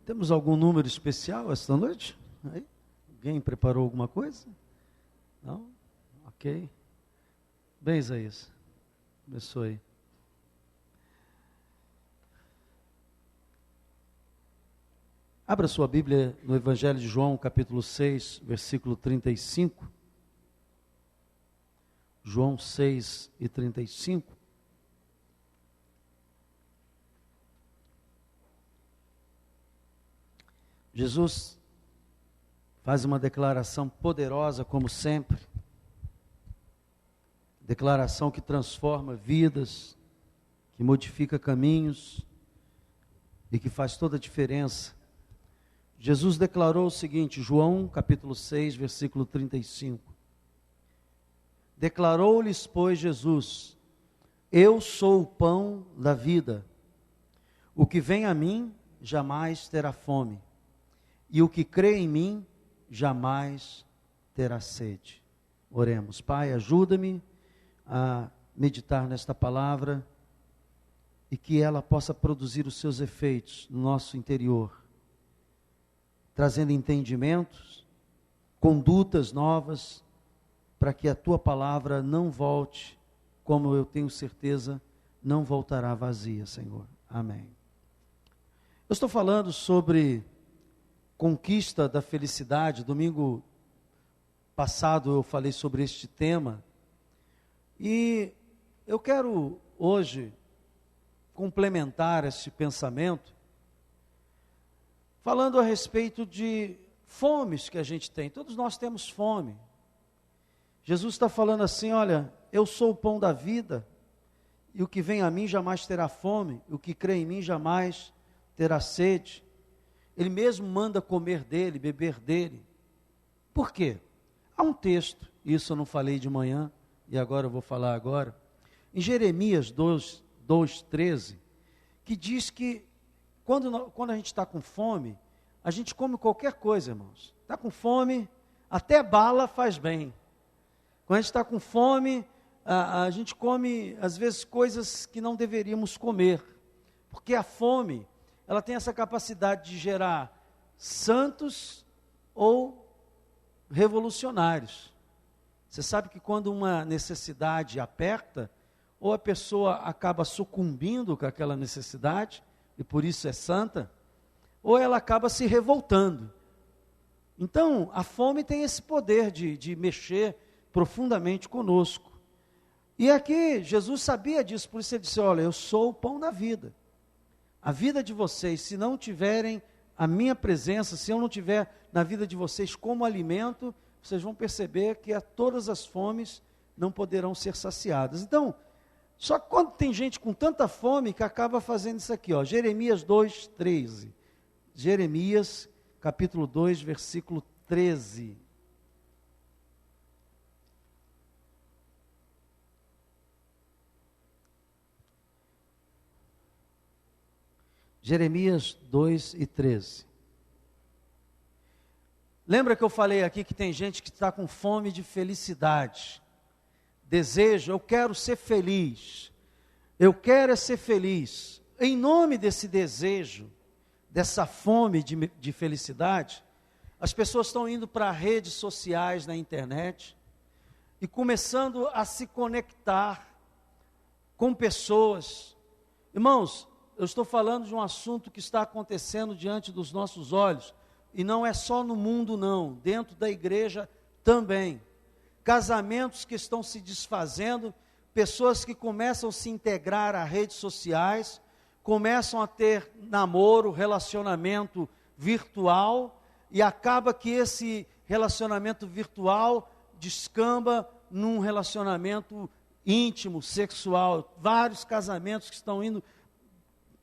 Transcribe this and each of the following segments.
Temos algum número especial esta noite? Aí? Alguém preparou alguma coisa? Não? Ok. Bem, Isaías. Abençoe. Abra sua Bíblia no Evangelho de João, capítulo 6, versículo 35. João 6 e 35. Jesus faz uma declaração poderosa, como sempre. Declaração que transforma vidas, que modifica caminhos e que faz toda a diferença. Jesus declarou o seguinte, João capítulo 6, versículo 35. Declarou-lhes, pois, Jesus: Eu sou o pão da vida. O que vem a mim jamais terá fome, e o que crê em mim jamais terá sede. Oremos. Pai, ajuda-me a meditar nesta palavra e que ela possa produzir os seus efeitos no nosso interior, trazendo entendimentos, condutas novas, para que a tua palavra não volte, como eu tenho certeza, não voltará vazia, Senhor. Amém. Eu estou falando sobre conquista da felicidade. Domingo passado eu falei sobre este tema, e eu quero hoje complementar este pensamento, falando a respeito de fomes que a gente tem. Todos nós temos fome. Jesus está falando assim, olha, eu sou o pão da vida, e o que vem a mim jamais terá fome, o que crê em mim jamais terá sede. Ele mesmo manda comer dele, beber dele. Por quê? Há um texto, isso eu não falei de manhã, e agora eu vou falar agora, em Jeremias 2:13, que diz que quando a gente está com fome, a gente come qualquer coisa, irmãos. Está com fome, até bala faz bem. Quando a gente está com fome, a gente come, às vezes, coisas que não deveríamos comer. Porque a fome, ela tem essa capacidade de gerar santos ou revolucionários. Você sabe que quando uma necessidade aperta, ou a pessoa acaba sucumbindo com aquela necessidade, e por isso é santa, ou ela acaba se revoltando. Então, a fome tem esse poder de mexer profundamente conosco. E aqui, Jesus sabia disso, por isso ele disse, olha, eu sou o pão da vida. A vida de vocês, se não tiverem a minha presença, se eu não tiver na vida de vocês como alimento, vocês vão perceber que todas as fomes não poderão ser saciadas. Então, só que quando tem gente com tanta fome que acaba fazendo isso aqui, ó, Jeremias 2:13. Jeremias, capítulo 2, versículo 13. Jeremias 2:13. Lembra que eu falei aqui que tem gente que está com fome de felicidade, desejo, eu quero ser feliz, eu quero é ser feliz. Em nome desse desejo, dessa fome de felicidade, as pessoas estão indo para redes sociais na internet e começando a se conectar com pessoas. Irmãos, eu estou falando de um assunto que está acontecendo diante dos nossos olhos, e não é só no mundo não, dentro da igreja também. Casamentos que estão se desfazendo, pessoas que começam a se integrar a redes sociais, começam a ter namoro, relacionamento virtual, e acaba que esse relacionamento virtual descamba num relacionamento íntimo, sexual. Vários casamentos que estão indo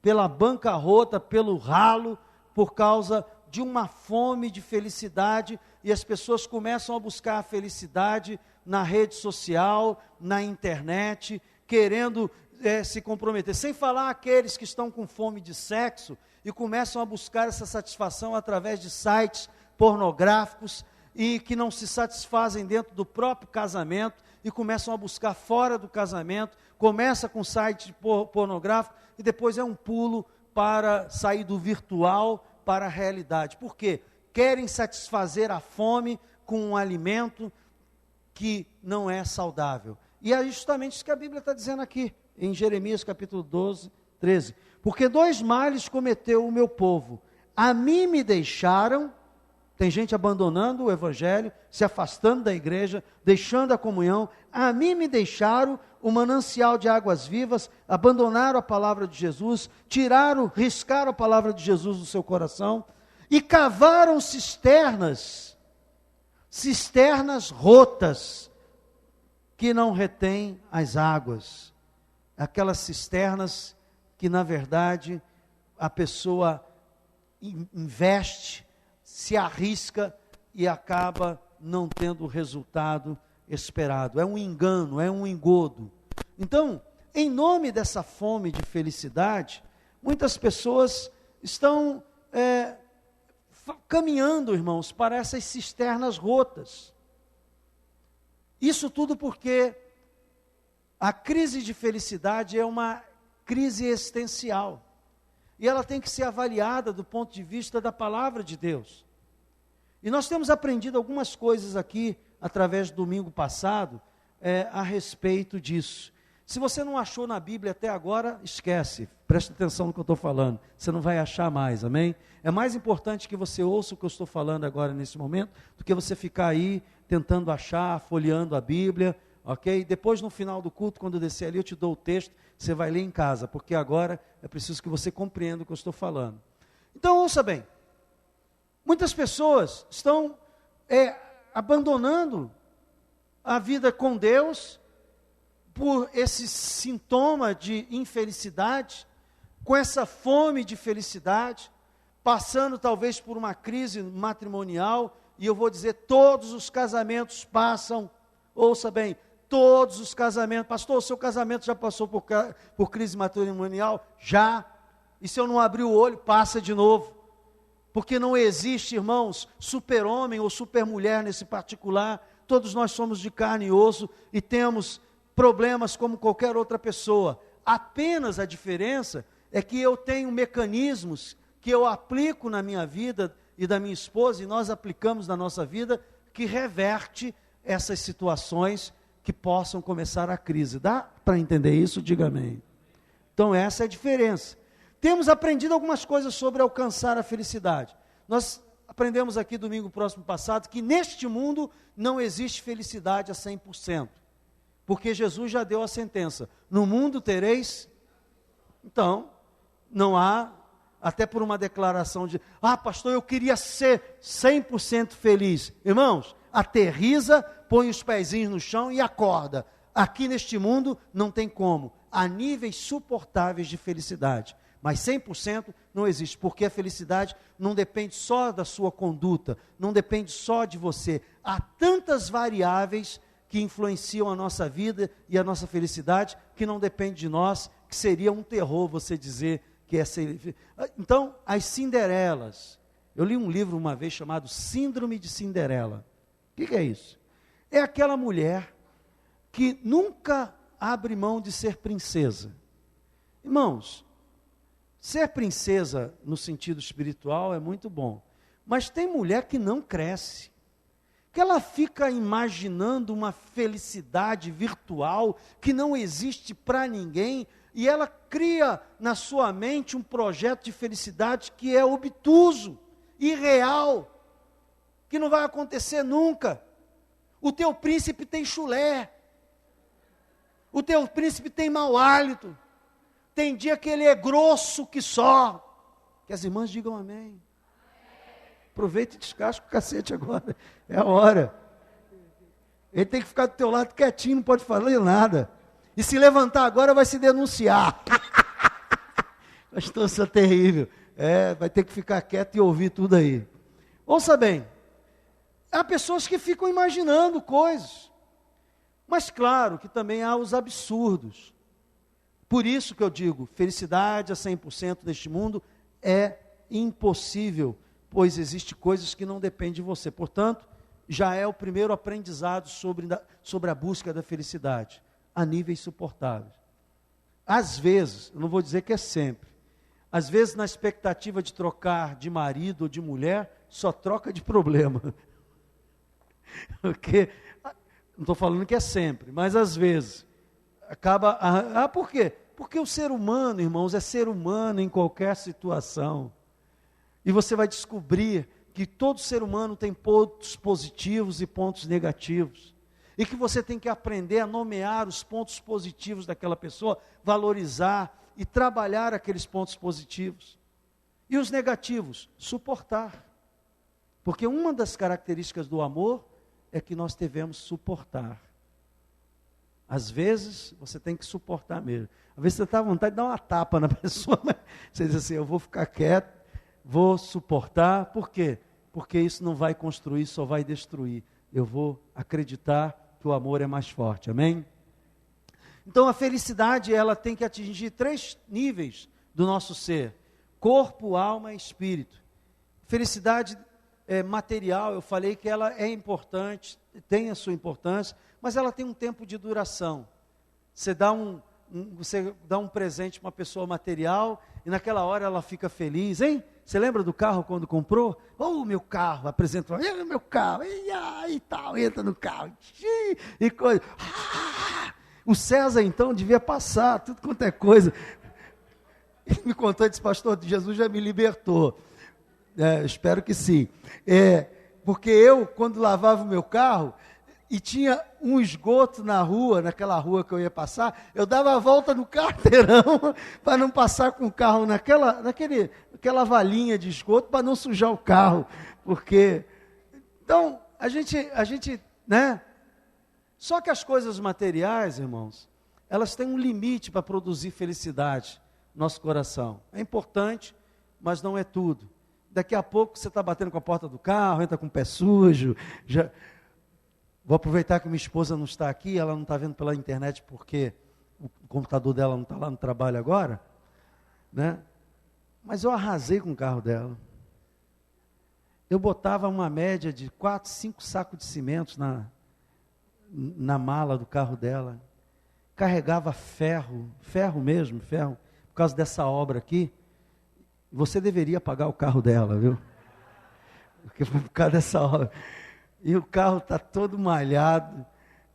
pela bancarrota, pelo ralo, por causa de uma fome de felicidade, e as pessoas começam a buscar a felicidade na rede social, na internet, querendo se comprometer. Sem falar aqueles que estão com fome de sexo e começam a buscar essa satisfação através de sites pornográficos e que não se satisfazem dentro do próprio casamento e começam a buscar fora do casamento. Começa com site pornográfico e depois é um pulo para sair do virtual para a realidade. Por quê? Querem satisfazer a fome com um alimento que não é saudável. E é justamente isso que a Bíblia está dizendo aqui, em Jeremias capítulo 12, 13. Porque 2 males cometeu o meu povo. A mim me deixaram, tem gente abandonando o evangelho, se afastando da igreja, deixando a comunhão. A mim me deixaram o manancial de águas vivas, abandonaram a palavra de Jesus, riscaram a palavra de Jesus do seu coração, e cavaram cisternas rotas, que não retêm as águas. Aquelas cisternas que, na verdade, a pessoa investe, se arrisca e acaba não tendo o resultado esperado. É um engano, é um engodo. Então, em nome dessa fome de felicidade, muitas pessoas estão caminhando, irmãos, para essas cisternas rotas. Isso tudo porque a crise de felicidade é uma crise existencial. E ela tem que ser avaliada do ponto de vista da palavra de Deus. E nós temos aprendido algumas coisas aqui, através do domingo passado, a respeito disso. Se você não achou na Bíblia até agora, esquece, preste atenção no que eu estou falando, você não vai achar mais, amém? É mais importante que você ouça o que eu estou falando agora nesse momento, do que você ficar aí tentando achar, folheando a Bíblia, ok? Depois no final do culto, quando eu descer ali, eu te dou o texto, você vai ler em casa, porque agora é preciso que você compreenda o que eu estou falando. Então ouça bem, muitas pessoas estão abandonando a vida com Deus, por esse sintoma de infelicidade, com essa fome de felicidade, passando talvez por uma crise matrimonial, e eu vou dizer, todos os casamentos passam, ouça bem, todos os casamentos, pastor, o seu casamento já passou por crise matrimonial? Já, e se eu não abrir o olho, passa de novo, porque não existe, irmãos, super-homem ou super-mulher nesse particular, todos nós somos de carne e osso, e temos problemas como qualquer outra pessoa. Apenas a diferença é que eu tenho mecanismos que eu aplico na minha vida e da minha esposa, e nós aplicamos na nossa vida, que reverte essas situações que possam começar a crise. Dá para entender isso? Diga amém. Então essa é a diferença. Temos aprendido algumas coisas sobre alcançar a felicidade. Nós aprendemos aqui domingo próximo passado que neste mundo não existe felicidade a 100%. Porque Jesus já deu a sentença, no mundo tereis, então, não há, até por uma declaração de, pastor, eu queria ser 100% feliz. Irmãos, aterriza, põe os pezinhos no chão e acorda. Aqui neste mundo não tem como, há níveis suportáveis de felicidade, mas 100% não existe, porque a felicidade não depende só da sua conduta, não depende só de você, há tantas variáveis que influenciam a nossa vida e a nossa felicidade, que não depende de nós, que seria um terror você dizer que é ser... Então, as Cinderelas, eu li um livro uma vez chamado Síndrome de Cinderela. O que é isso? É aquela mulher que nunca abre mão de ser princesa. Irmãos, ser princesa no sentido espiritual é muito bom, mas tem mulher que não cresce, que ela fica imaginando uma felicidade virtual que não existe para ninguém, e ela cria na sua mente um projeto de felicidade que é obtuso, irreal, que não vai acontecer nunca. O teu príncipe tem chulé, o teu príncipe tem mau hálito, tem dia que ele é grosso que só, que as irmãs digam amém. Aproveita e descasca o cacete agora, é a hora. Ele tem que ficar do teu lado quietinho, não pode falar nada. E se levantar agora vai se denunciar. Pastor, isso é terrível. Vai ter que ficar quieto e ouvir tudo aí. Ouça bem, há pessoas que ficam imaginando coisas, mas claro que também há os absurdos. Por isso que eu digo, felicidade a 100% neste mundo é impossível, pois existem coisas que não dependem de você. Portanto, já é o primeiro aprendizado sobre a busca da felicidade, a níveis suportáveis. Às vezes, eu não vou dizer que é sempre, às vezes na expectativa de trocar de marido ou de mulher, só troca de problema. Porque, não estou falando que é sempre, mas às vezes, acaba, por quê? Porque o ser humano, irmãos, é ser humano em qualquer situação. E você vai descobrir que todo ser humano tem pontos positivos e pontos negativos. E que você tem que aprender a nomear os pontos positivos daquela pessoa, valorizar e trabalhar aqueles pontos positivos. E os negativos, suportar. Porque uma das características do amor é que nós devemos suportar. Às vezes, você tem que suportar mesmo. Às vezes você está à vontade de dar uma tapa na pessoa, mas você diz assim, eu vou ficar quieto, vou suportar. Por quê? Porque isso não vai construir, só vai destruir. Eu vou acreditar que o amor é mais forte, amém? Então a felicidade, ela tem que atingir 3 níveis do nosso ser: corpo, alma e espírito. Felicidade material, eu falei que ela é importante, tem a sua importância, mas ela tem um tempo de duração. Você dá um presente para uma pessoa material, e naquela hora ela fica feliz, hein? Você lembra do carro quando comprou? Oh, meu carro, apresenta, meu carro, e tal, entra no carro, e coisa. O César então devia passar, tudo quanto é coisa. Ele me contou e disse, pastor, Jesus já me libertou. Espero que sim. Porque eu, quando lavava o meu carro, e tinha um esgoto na rua, naquela rua que eu ia passar, eu dava a volta no carteirão para não passar com o carro naquela valinha de esgoto, para não sujar o carro, porque, então, a gente, né, só que as coisas materiais, irmãos, elas têm um limite para produzir felicidade no nosso coração. É importante, mas não é tudo. Daqui a pouco você está batendo com a porta do carro, entra com o pé sujo, vou aproveitar que minha esposa não está aqui, ela não está vendo pela internet porque o computador dela não está lá no trabalho agora, né? Mas eu arrasei com o carro dela. Eu botava uma média de 4, 5 sacos de cimento na mala do carro dela. Carregava ferro mesmo, por causa dessa obra aqui. Você deveria pagar o carro dela, viu? Porque foi por causa dessa obra. E o carro está todo malhado,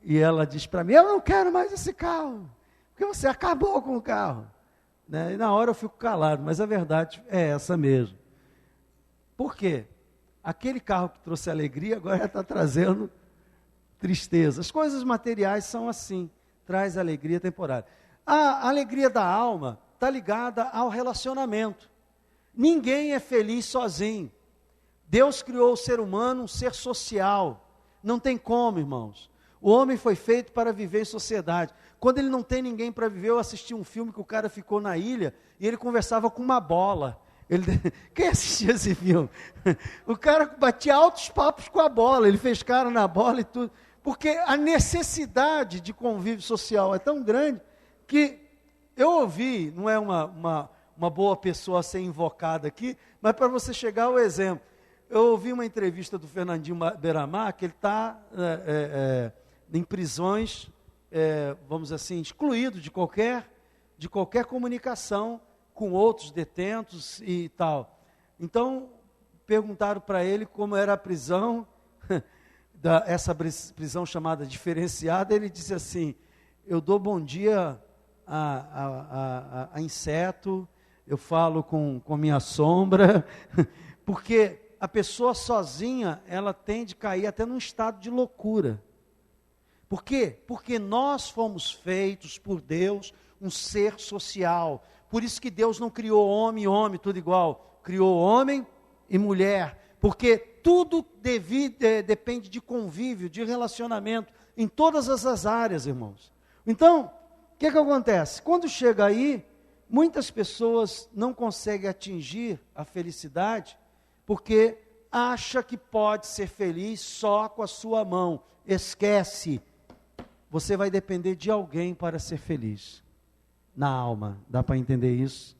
e ela diz para mim, eu não quero mais esse carro, porque você acabou com o carro. Né? E na hora eu fico calado, mas a verdade é essa mesmo. Por quê? Aquele carro que trouxe alegria, agora está trazendo tristeza. As coisas materiais são assim, traz alegria temporária. A alegria da alma está ligada ao relacionamento. Ninguém é feliz sozinho. Deus criou o ser humano um ser social. Não tem como, irmãos. O homem foi feito para viver em sociedade. Quando ele não tem ninguém para viver, eu assisti um filme que o cara ficou na ilha e ele conversava com uma bola. Quem assistiu esse filme? O cara batia altos papos com a bola, ele fez cara na bola e tudo. Porque a necessidade de convívio social é tão grande que eu ouvi, não é uma boa pessoa a ser invocada aqui, mas para você chegar ao exemplo. Eu ouvi uma entrevista do Fernandinho Beiramar, que ele está em prisões, vamos dizer assim, excluído de qualquer comunicação com outros detentos e tal. Então, perguntaram para ele como era a prisão, essa prisão chamada diferenciada. Ele disse assim, eu dou bom dia a inseto, eu falo com minha sombra, porque a pessoa sozinha, ela tende a cair até num estado de loucura. Por quê? Porque nós fomos feitos por Deus um ser social. Por isso que Deus não criou homem e homem, tudo igual. Criou homem e mulher. Porque tudo depende de convívio, de relacionamento, em todas essas áreas, irmãos. Então, o que acontece? Quando chega aí, muitas pessoas não conseguem atingir a felicidade, porque acha que pode ser feliz só com a sua mão. Esquece. Você vai depender de alguém para ser feliz. Na alma, dá para entender isso?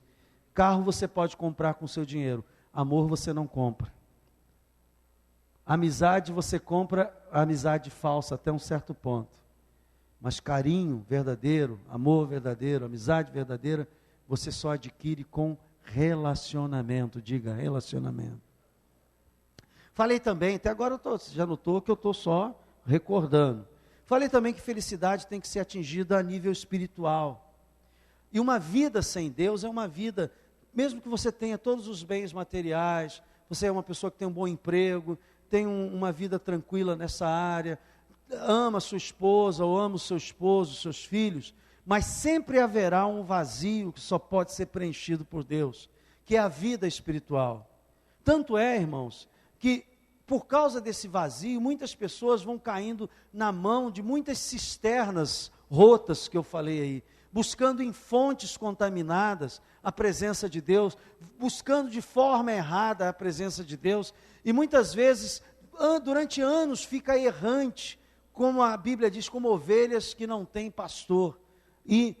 Carro você pode comprar com seu dinheiro. Amor você não compra. Amizade você compra, amizade falsa até um certo ponto. Mas carinho verdadeiro, amor verdadeiro, amizade verdadeira, você só adquire com relacionamento. Diga, relacionamento. Falei também, até agora já notou que eu estou só recordando. Falei também que felicidade tem que ser atingida a nível espiritual. E uma vida sem Deus é uma vida, mesmo que você tenha todos os bens materiais, você é uma pessoa que tem um bom emprego, tem uma vida tranquila nessa área, ama sua esposa ou ama o seu esposo, seus filhos, mas sempre haverá um vazio que só pode ser preenchido por Deus, que é a vida espiritual. Tanto é, irmãos, que por causa desse vazio, muitas pessoas vão caindo na mão de muitas cisternas rotas que eu falei aí, buscando em fontes contaminadas a presença de Deus, buscando de forma errada a presença de Deus, e muitas vezes, durante anos, fica errante, como a Bíblia diz, como ovelhas que não têm pastor, e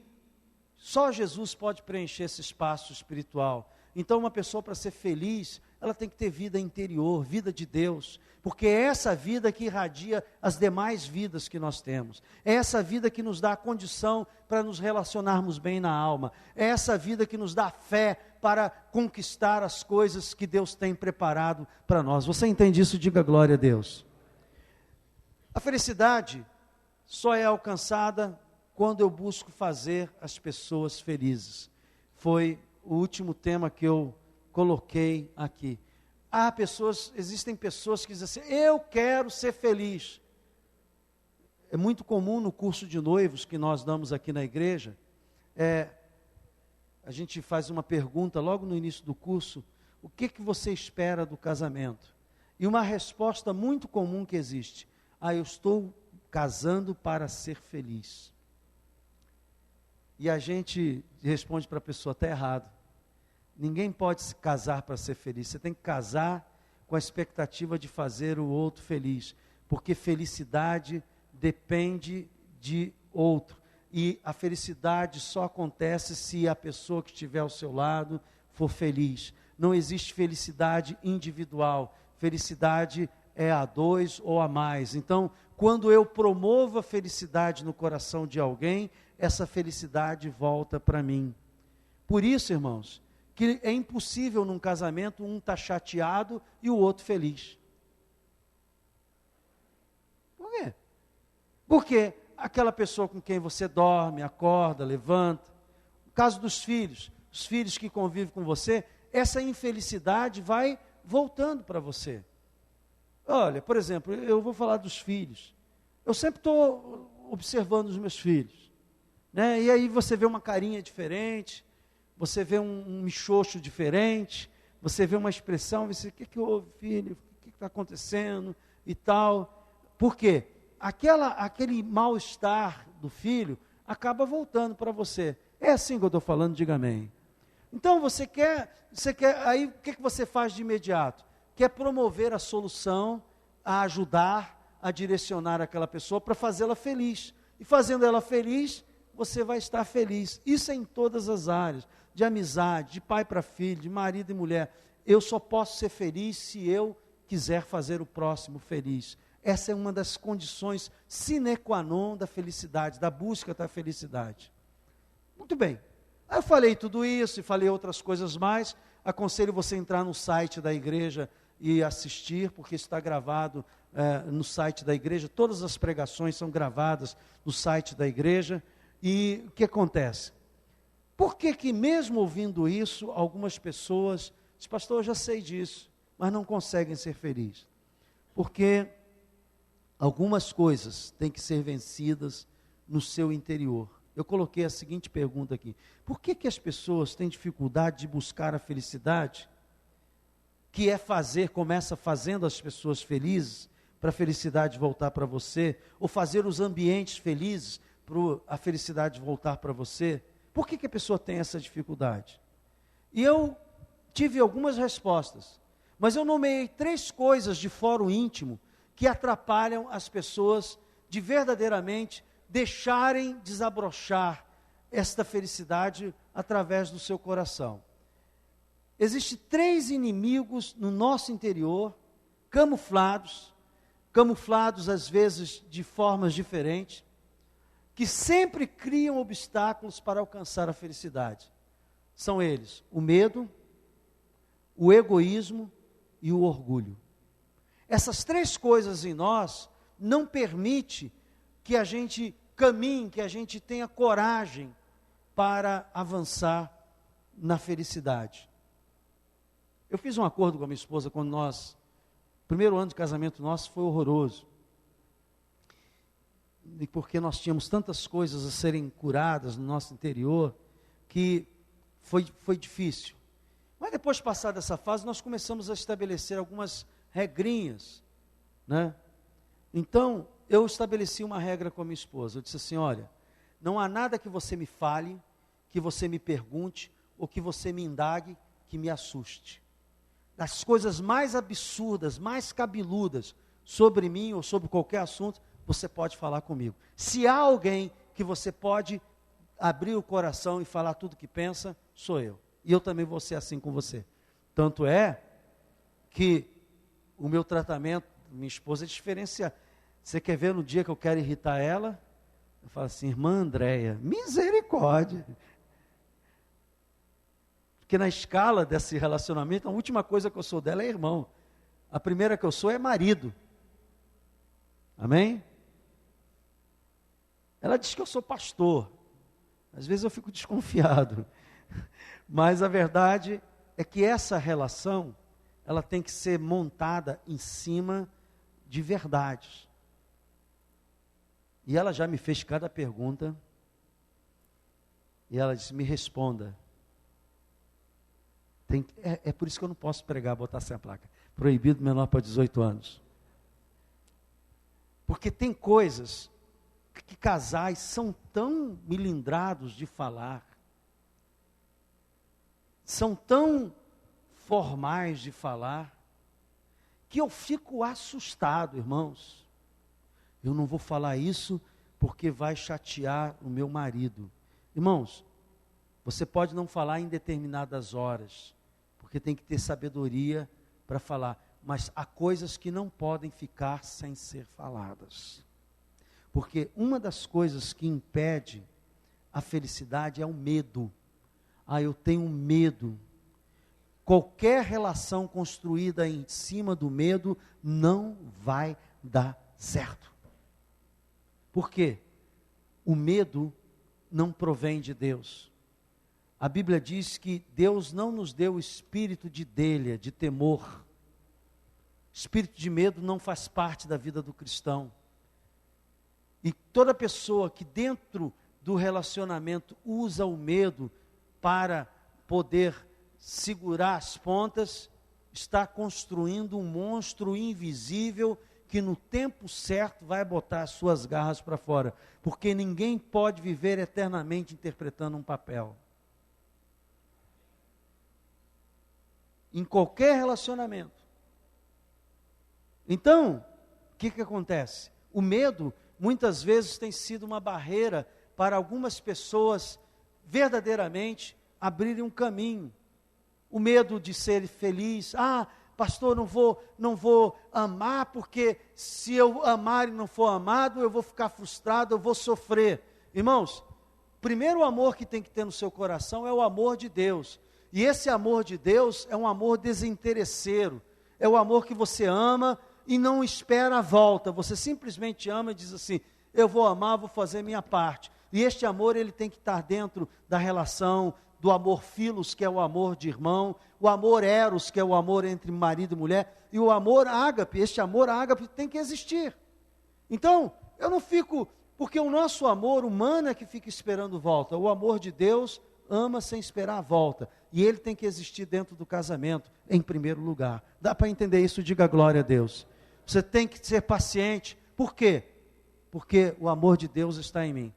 só Jesus pode preencher esse espaço espiritual. Então uma pessoa, para ser feliz, ela tem que ter vida interior, vida de Deus, porque é essa vida que irradia as demais vidas que nós temos, é essa vida que nos dá a condição para nos relacionarmos bem na alma, é essa vida que nos dá fé para conquistar as coisas que Deus tem preparado para nós. Você entende isso? Diga glória a Deus. A felicidade só é alcançada quando eu busco fazer as pessoas felizes. Foi o último tema que eu coloquei aqui. Existem pessoas que dizem assim, eu quero ser feliz. É muito comum no curso de noivos que nós damos aqui na igreja, a gente faz uma pergunta logo no início do curso, o que você espera do casamento? E uma resposta muito comum que existe, eu estou casando para ser feliz. E a gente responde para a pessoa, está errado. Ninguém pode se casar para ser feliz, você tem que casar com a expectativa de fazer o outro feliz, porque felicidade depende de outro, e a felicidade só acontece se a pessoa que estiver ao seu lado for feliz. Não existe felicidade individual, felicidade é a dois ou a mais. Então, quando eu promovo a felicidade no coração de alguém, essa felicidade volta para mim. Por isso, irmãos, que é impossível num casamento um estar chateado e o outro feliz. Por quê? Porque aquela pessoa com quem você dorme, acorda, levanta, no caso dos filhos, os filhos que convivem com você, essa infelicidade vai voltando para você. Olha, por exemplo, eu vou falar dos filhos. Eu sempre estou observando os meus filhos, né? E aí você vê uma carinha diferente, você vê um michoxo diferente, você vê uma expressão, você, o que houve, filho? O que está acontecendo? E tal. Por quê? Aquele mal-estar do filho acaba voltando para você. É assim que eu estou falando, diga amém. Então você quer, aí o que você faz de imediato? Quer promover a solução, a ajudar, a direcionar aquela pessoa para fazê-la feliz. E fazendo ela feliz, você vai estar feliz. Isso é em todas as áreas, de amizade, de pai para filho, de marido e mulher. Eu só posso ser feliz se eu quiser fazer o próximo feliz. Essa é uma das condições sine qua non da felicidade, da busca da felicidade. Muito bem. Aí eu falei tudo isso e falei outras coisas mais. Aconselho você a entrar no site da igreja e assistir, porque está gravado no site da igreja. Todas as pregações são gravadas no site da igreja. E o que acontece? Por que mesmo ouvindo isso, algumas pessoas dizem, pastor, eu já sei disso, mas não conseguem ser felizes? Porque algumas coisas têm que ser vencidas no seu interior. Eu coloquei a seguinte pergunta aqui, por que as pessoas têm dificuldade de buscar a felicidade? Que começa fazendo as pessoas felizes, para a felicidade voltar para você, ou fazer os ambientes felizes, para a felicidade voltar para você. Por que a pessoa tem essa dificuldade? E eu tive algumas respostas, mas eu nomeei 3 coisas de fórum íntimo que atrapalham as pessoas de verdadeiramente deixarem desabrochar esta felicidade através do seu coração. Existem 3 inimigos no nosso interior, camuflados às vezes de formas diferentes, que sempre criam obstáculos para alcançar a felicidade. São eles, o medo, o egoísmo e o orgulho. Essas três coisas em nós não permite que a gente caminhe, que a gente tenha coragem para avançar na felicidade. Eu fiz um acordo com a minha esposa quando o primeiro ano de casamento nosso foi horroroso. E porque nós tínhamos tantas coisas a serem curadas no nosso interior, que foi difícil. Mas depois de passar dessa fase, nós começamos a estabelecer algumas regrinhas, né? Então, eu estabeleci uma regra com a minha esposa. Eu disse assim: olha, não há nada que você me fale, que você me pergunte, ou que você me indague, que me assuste. As coisas mais absurdas, mais cabeludas sobre mim ou sobre qualquer assunto, você pode falar comigo. Se há alguém que você pode abrir o coração e falar tudo o que pensa, sou eu. E eu também vou ser assim com você. Tanto é que o meu tratamento, minha esposa, é diferenciado. Você quer ver no dia que eu quero irritar ela? Eu falo assim: irmã Andréia, misericórdia. Porque na escala desse relacionamento, a última coisa que eu sou dela é irmão. A primeira que eu sou é marido. Amém? Ela diz que eu sou pastor. Às vezes eu fico desconfiado. Mas a verdade é que essa relação, ela tem que ser montada em cima de verdades. E ela já me fez cada pergunta. E ela disse: me responda. É por isso que eu não posso pregar, botar sem a placa. Proibido menor para 18 anos. Porque tem coisas que casais são tão milindrados de falar, são tão formais de falar, que eu fico assustado, irmãos. Eu não vou falar isso porque vai chatear o meu marido. Irmãos, você pode não falar em determinadas horas, porque tem que ter sabedoria para falar, mas há coisas que não podem ficar sem ser faladas. Porque uma das coisas que impede a felicidade é o medo. Eu tenho medo. Qualquer relação construída em cima do medo não vai dar certo. Por quê? O medo não provém de Deus. A Bíblia diz que Deus não nos deu o espírito de délea, de temor. Espírito de medo não faz parte da vida do cristão. E toda pessoa que dentro do relacionamento usa o medo para poder segurar as pontas, está construindo um monstro invisível que no tempo certo vai botar as suas garras para fora. Porque ninguém pode viver eternamente interpretando um papel. Em qualquer relacionamento. Então, o que acontece? O medo, muitas vezes, tem sido uma barreira para algumas pessoas verdadeiramente abrirem um caminho. O medo de ser feliz. Pastor, não vou amar, porque se eu amar e não for amado, eu vou ficar frustrado, eu vou sofrer. Irmãos, o primeiro amor que tem que ter no seu coração é o amor de Deus. E esse amor de Deus é um amor desinteresseiro. É o amor que você ama e não espera a volta. Você simplesmente ama e diz assim: eu vou amar, vou fazer minha parte. E este amor, ele tem que estar dentro da relação do amor filos, que é o amor de irmão, o amor eros, que é o amor entre marido e mulher, e o amor ágape. Este amor ágape tem que existir. Então, eu não fico, porque o nosso amor humano é que fica esperando volta. O amor de Deus ama sem esperar a volta. E ele tem que existir dentro do casamento, em primeiro lugar. Dá para entender isso? Diga glória a Deus. Você tem que ser paciente. Por quê? Porque o amor de Deus está em mim.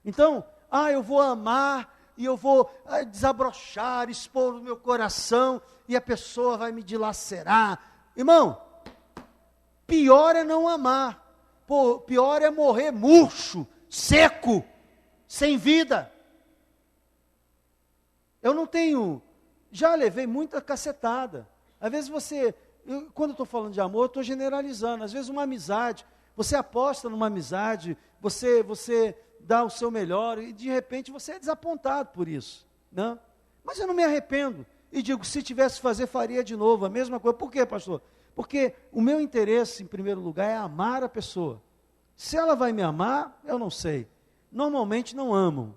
Então, eu vou amar, e eu vou desabrochar, expor o meu coração, e a pessoa vai me dilacerar. Irmão, pior é não amar. Pior é morrer murcho, seco, sem vida. Eu não tenho, já levei muita cacetada. Às vezes quando eu estou falando de amor, eu estou generalizando. Às vezes uma amizade, você aposta numa amizade, você dá o seu melhor e de repente você é desapontado por isso. Não? Mas eu não me arrependo. e digo, se tivesse que fazer, faria de novo, a mesma coisa. Por quê, pastor? Porque o meu interesse, em primeiro lugar, é amar a pessoa. Se ela vai me amar, eu não sei. Normalmente não amam.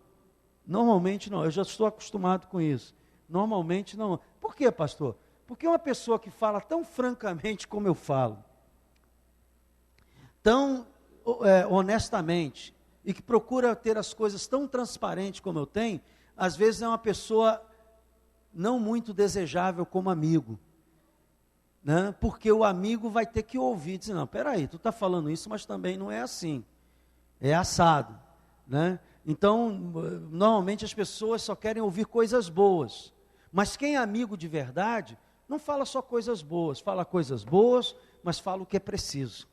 Normalmente não, eu já estou acostumado com isso. Normalmente não. Por quê, pastor? Porque uma pessoa que fala tão francamente como eu falo, tão honestamente, e que procura ter as coisas tão transparentes como eu tenho, às vezes é uma pessoa não muito desejável como amigo. Né? Porque o amigo vai ter que ouvir, dizer, não, peraí, tu está falando isso, mas também não é assim. É assado. Né? Então, normalmente as pessoas só querem ouvir coisas boas. Mas quem é amigo de verdade, não fala só coisas boas, fala coisas boas, mas fala o que é preciso.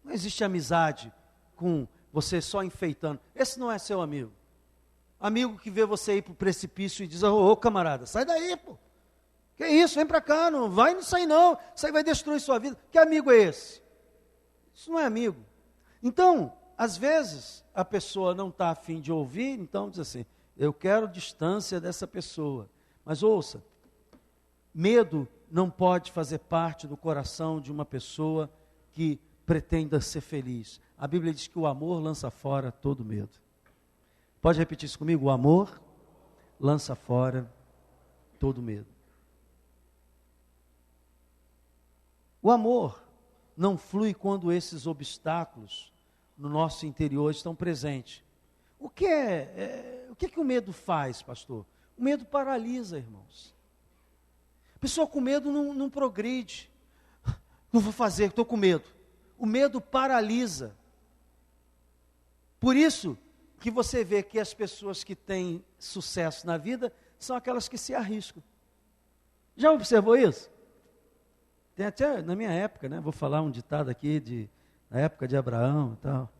Não existe amizade com você só enfeitando. Esse não é seu amigo. Amigo que vê você ir para o precipício e diz, ô camarada, sai daí, pô. Que isso, vem para cá, não vai nisso aí não, isso aí vai destruir sua vida. Que amigo é esse? Isso não é amigo. Então, às vezes, a pessoa não está a fim de ouvir, então diz assim, eu quero distância dessa pessoa. Mas ouça, medo não pode fazer parte do coração de uma pessoa que pretenda ser feliz. A Bíblia diz que o amor lança fora todo medo. Pode repetir isso comigo? O amor lança fora todo medo. O amor não flui quando esses obstáculos no nosso interior estão presentes. O que o medo faz, pastor? O medo paralisa, irmãos. A pessoa com medo não progride. Não vou fazer, estou com medo. O medo paralisa. Por isso que você vê que as pessoas que têm sucesso na vida são aquelas que se arriscam. Já observou isso? Tem até na minha época, né? Vou falar um ditado aqui da época de Abraão e tal.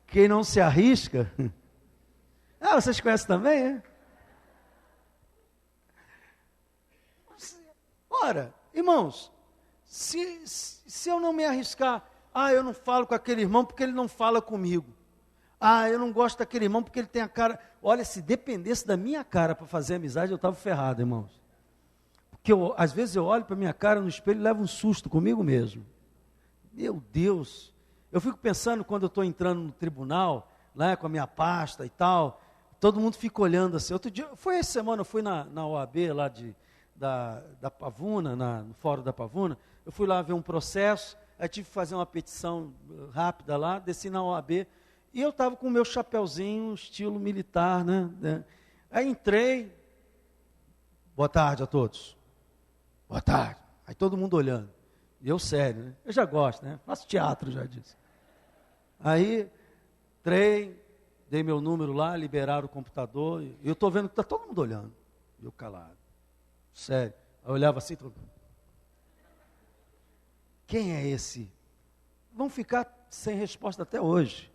Quem não se arrisca... Ah, vocês conhecem também, é? Ora, irmãos, se eu não me arriscar, eu não falo com aquele irmão porque ele não fala comigo. Eu não gosto daquele irmão porque ele tem a cara... Olha, se dependesse da minha cara para fazer amizade, eu estava ferrado, irmãos. Porque às vezes eu olho para a minha cara no espelho e levo um susto comigo mesmo. Meu Deus! Eu fico pensando quando eu estou entrando no tribunal, lá com a minha pasta e tal, todo mundo fica olhando assim. Outro dia, foi essa semana, eu fui na OAB lá da Pavuna, no Fórum da Pavuna, eu fui lá ver um processo, aí tive que fazer uma petição rápida lá, desci na OAB, e eu estava com o meu chapéuzinho, estilo militar, né? Aí entrei, boa tarde a todos. Boa tarde. Aí todo mundo olhando. E eu sério, né? Eu já gosto, né? Faço teatro já disso. Aí, entrei, dei meu número lá, liberaram o computador, e eu estou vendo que está todo mundo olhando. E eu calado. Sério. Eu olhava assim, todo mundo. Quem é esse? Vão ficar sem resposta até hoje.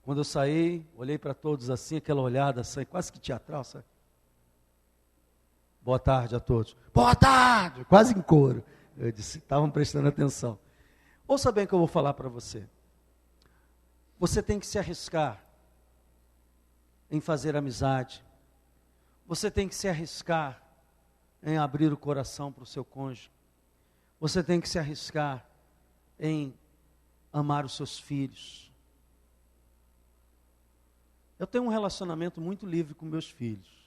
Quando eu saí, olhei para todos assim, aquela olhada assim, quase que teatral, sabe? Boa tarde a todos. Boa tarde! Quase em coro. Eu disse, estavam prestando atenção. Ouça bem o que eu vou falar para você. Você tem que se arriscar em fazer amizade. Você tem que se arriscar em abrir o coração para o seu cônjuge. Você tem que se arriscar em amar os seus filhos. Eu tenho um relacionamento muito livre com meus filhos.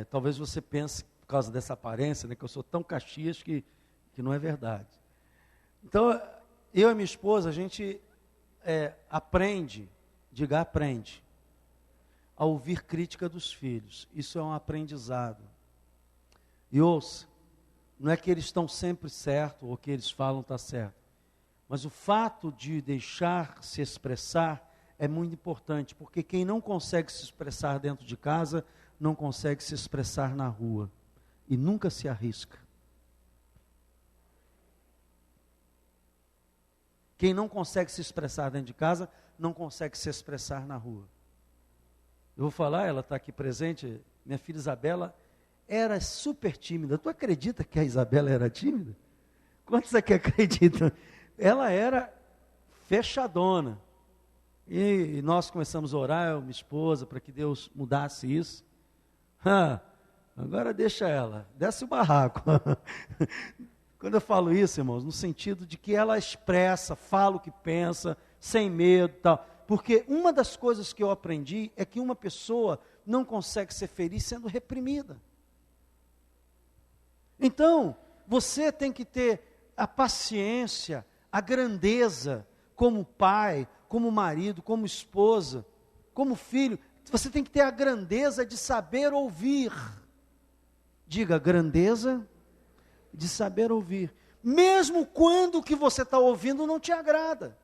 Talvez você pense, por causa dessa aparência, né, que eu sou tão Caxias que não é verdade. Então, eu e minha esposa, a gente aprende a ouvir crítica dos filhos. Isso é um aprendizado. E ouça, não é que eles estão sempre certos, ou que eles falam está certo. Mas o fato de deixar se expressar é muito importante, porque quem não consegue se expressar dentro de casa, não consegue se expressar na rua. E nunca se arrisca. Quem não consegue se expressar dentro de casa, não consegue se expressar na rua. Eu vou falar, ela está aqui presente, minha filha Isabela era super tímida. Tu acredita que a Isabela era tímida? Quantos aqui acreditam? Ela era fechadona. E nós começamos a orar, eu, minha esposa, para que Deus mudasse isso. Agora deixa ela, desce o barraco. Quando eu falo isso, irmãos, no sentido de que ela expressa, fala o que pensa, sem medo e tal. Porque uma das coisas que eu aprendi é que uma pessoa não consegue ser feliz sendo reprimida. Então, você tem que ter a paciência, a grandeza, como pai, como marido, como esposa, como filho. Você tem que ter a grandeza de saber ouvir. Diga, grandeza de saber ouvir. Mesmo quando o que você está ouvindo não te agrada.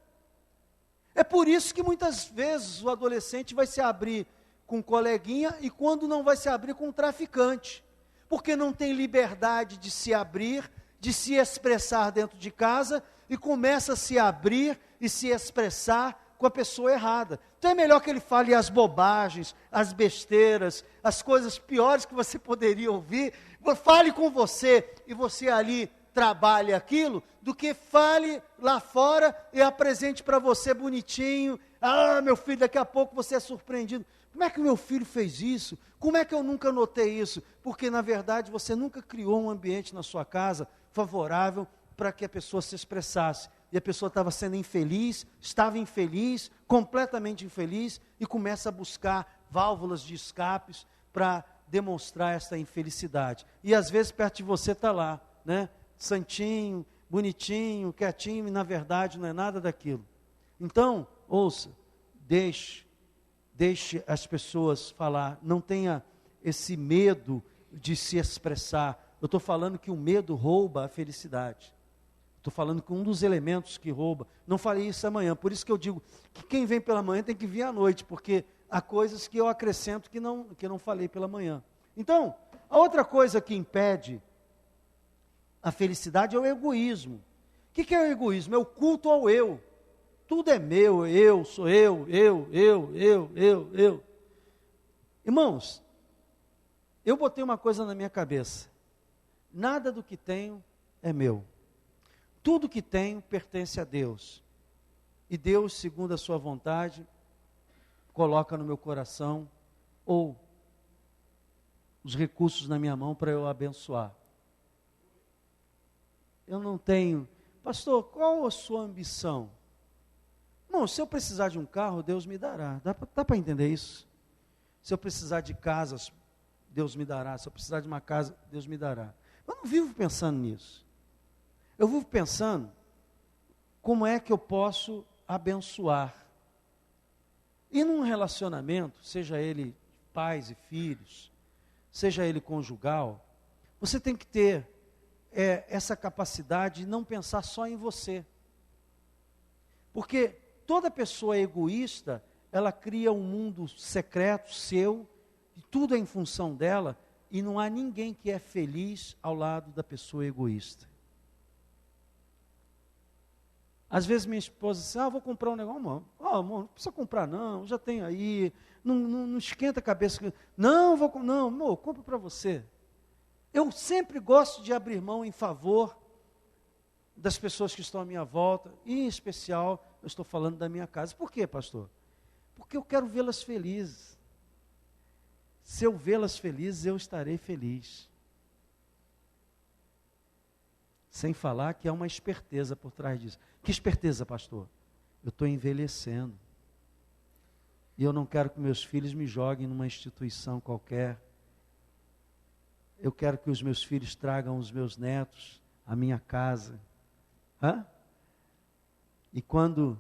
É por isso que muitas vezes o adolescente vai se abrir com um coleguinha e quando não vai se abrir com um traficante. Porque não tem liberdade de se abrir, de se expressar dentro de casa e começa a se abrir e se expressar com a pessoa errada. Então é melhor que ele fale as bobagens, as besteiras, as coisas piores que você poderia ouvir, fale com você e você ali trabalhe aquilo, do que fale lá fora e apresente para você bonitinho. Meu filho, daqui a pouco você é surpreendido. Como é que o meu filho fez isso? Como é que eu nunca notei isso? Porque na verdade você nunca criou um ambiente na sua casa favorável para que a pessoa se expressasse. E a pessoa estava sendo infeliz, estava infeliz, completamente infeliz, e começa a buscar válvulas de escapes para demonstrar essa infelicidade. E às vezes perto de você está lá, né? Santinho, bonitinho, quietinho, e na verdade não é nada daquilo. Então, ouça, deixe as pessoas falar, não tenha esse medo de se expressar. Eu estou falando que o medo rouba a felicidade. Estou falando que um dos elementos que rouba, não falei isso amanhã, por isso que eu digo que quem vem pela manhã tem que vir à noite, porque há coisas que eu acrescento que não falei pela manhã. Então, a outra coisa que impede a felicidade é o egoísmo. O que é o egoísmo? É o culto ao eu. Tudo é meu, eu, sou eu. Irmãos, eu botei uma coisa na minha cabeça. Nada do que tenho é meu. Tudo que tenho pertence a Deus. E Deus, segundo a sua vontade, coloca no meu coração, ou os recursos na minha mão para eu abençoar. Eu não tenho, pastor, qual a sua ambição? Não, se eu precisar de um carro, Deus me dará. Dá para entender isso? Se eu precisar de casas, Deus me dará. Se eu precisar de uma casa, Deus me dará. Eu não vivo pensando nisso. Eu vivo pensando como é que eu posso abençoar. E num relacionamento, seja ele pais e filhos, seja ele conjugal, você tem que ter essa capacidade de não pensar só em você. Porque toda pessoa egoísta, ela cria um mundo secreto, seu, e tudo é em função dela, e não há ninguém que é feliz ao lado da pessoa egoísta. Às vezes minha esposa diz, vou comprar um negócio, amor, não precisa comprar não, já tenho aí, não esquenta a cabeça, não, amor, compro para você. Eu sempre gosto de abrir mão em favor das pessoas que estão à minha volta, e em especial, eu estou falando da minha casa. Por quê, pastor? Porque eu quero vê-las felizes. Se eu vê-las felizes, eu estarei feliz. Sem falar que há uma esperteza por trás disso. Que esperteza, pastor? Eu estou envelhecendo. E eu não quero que meus filhos me joguem numa instituição qualquer. Eu quero que os meus filhos tragam os meus netos à minha casa. E quando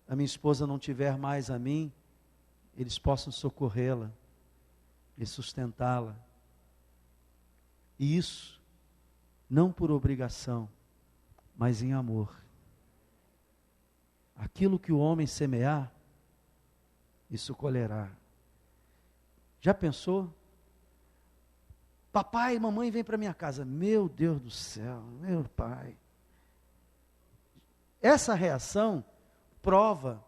a minha esposa não tiver mais a mim, eles possam socorrê-la e sustentá-la. E isso, não por obrigação, mas em amor. Aquilo que o homem semear, isso colherá. Já pensou? Papai e mamãe vêm para minha casa. Meu Deus do céu, meu pai. Essa reação prova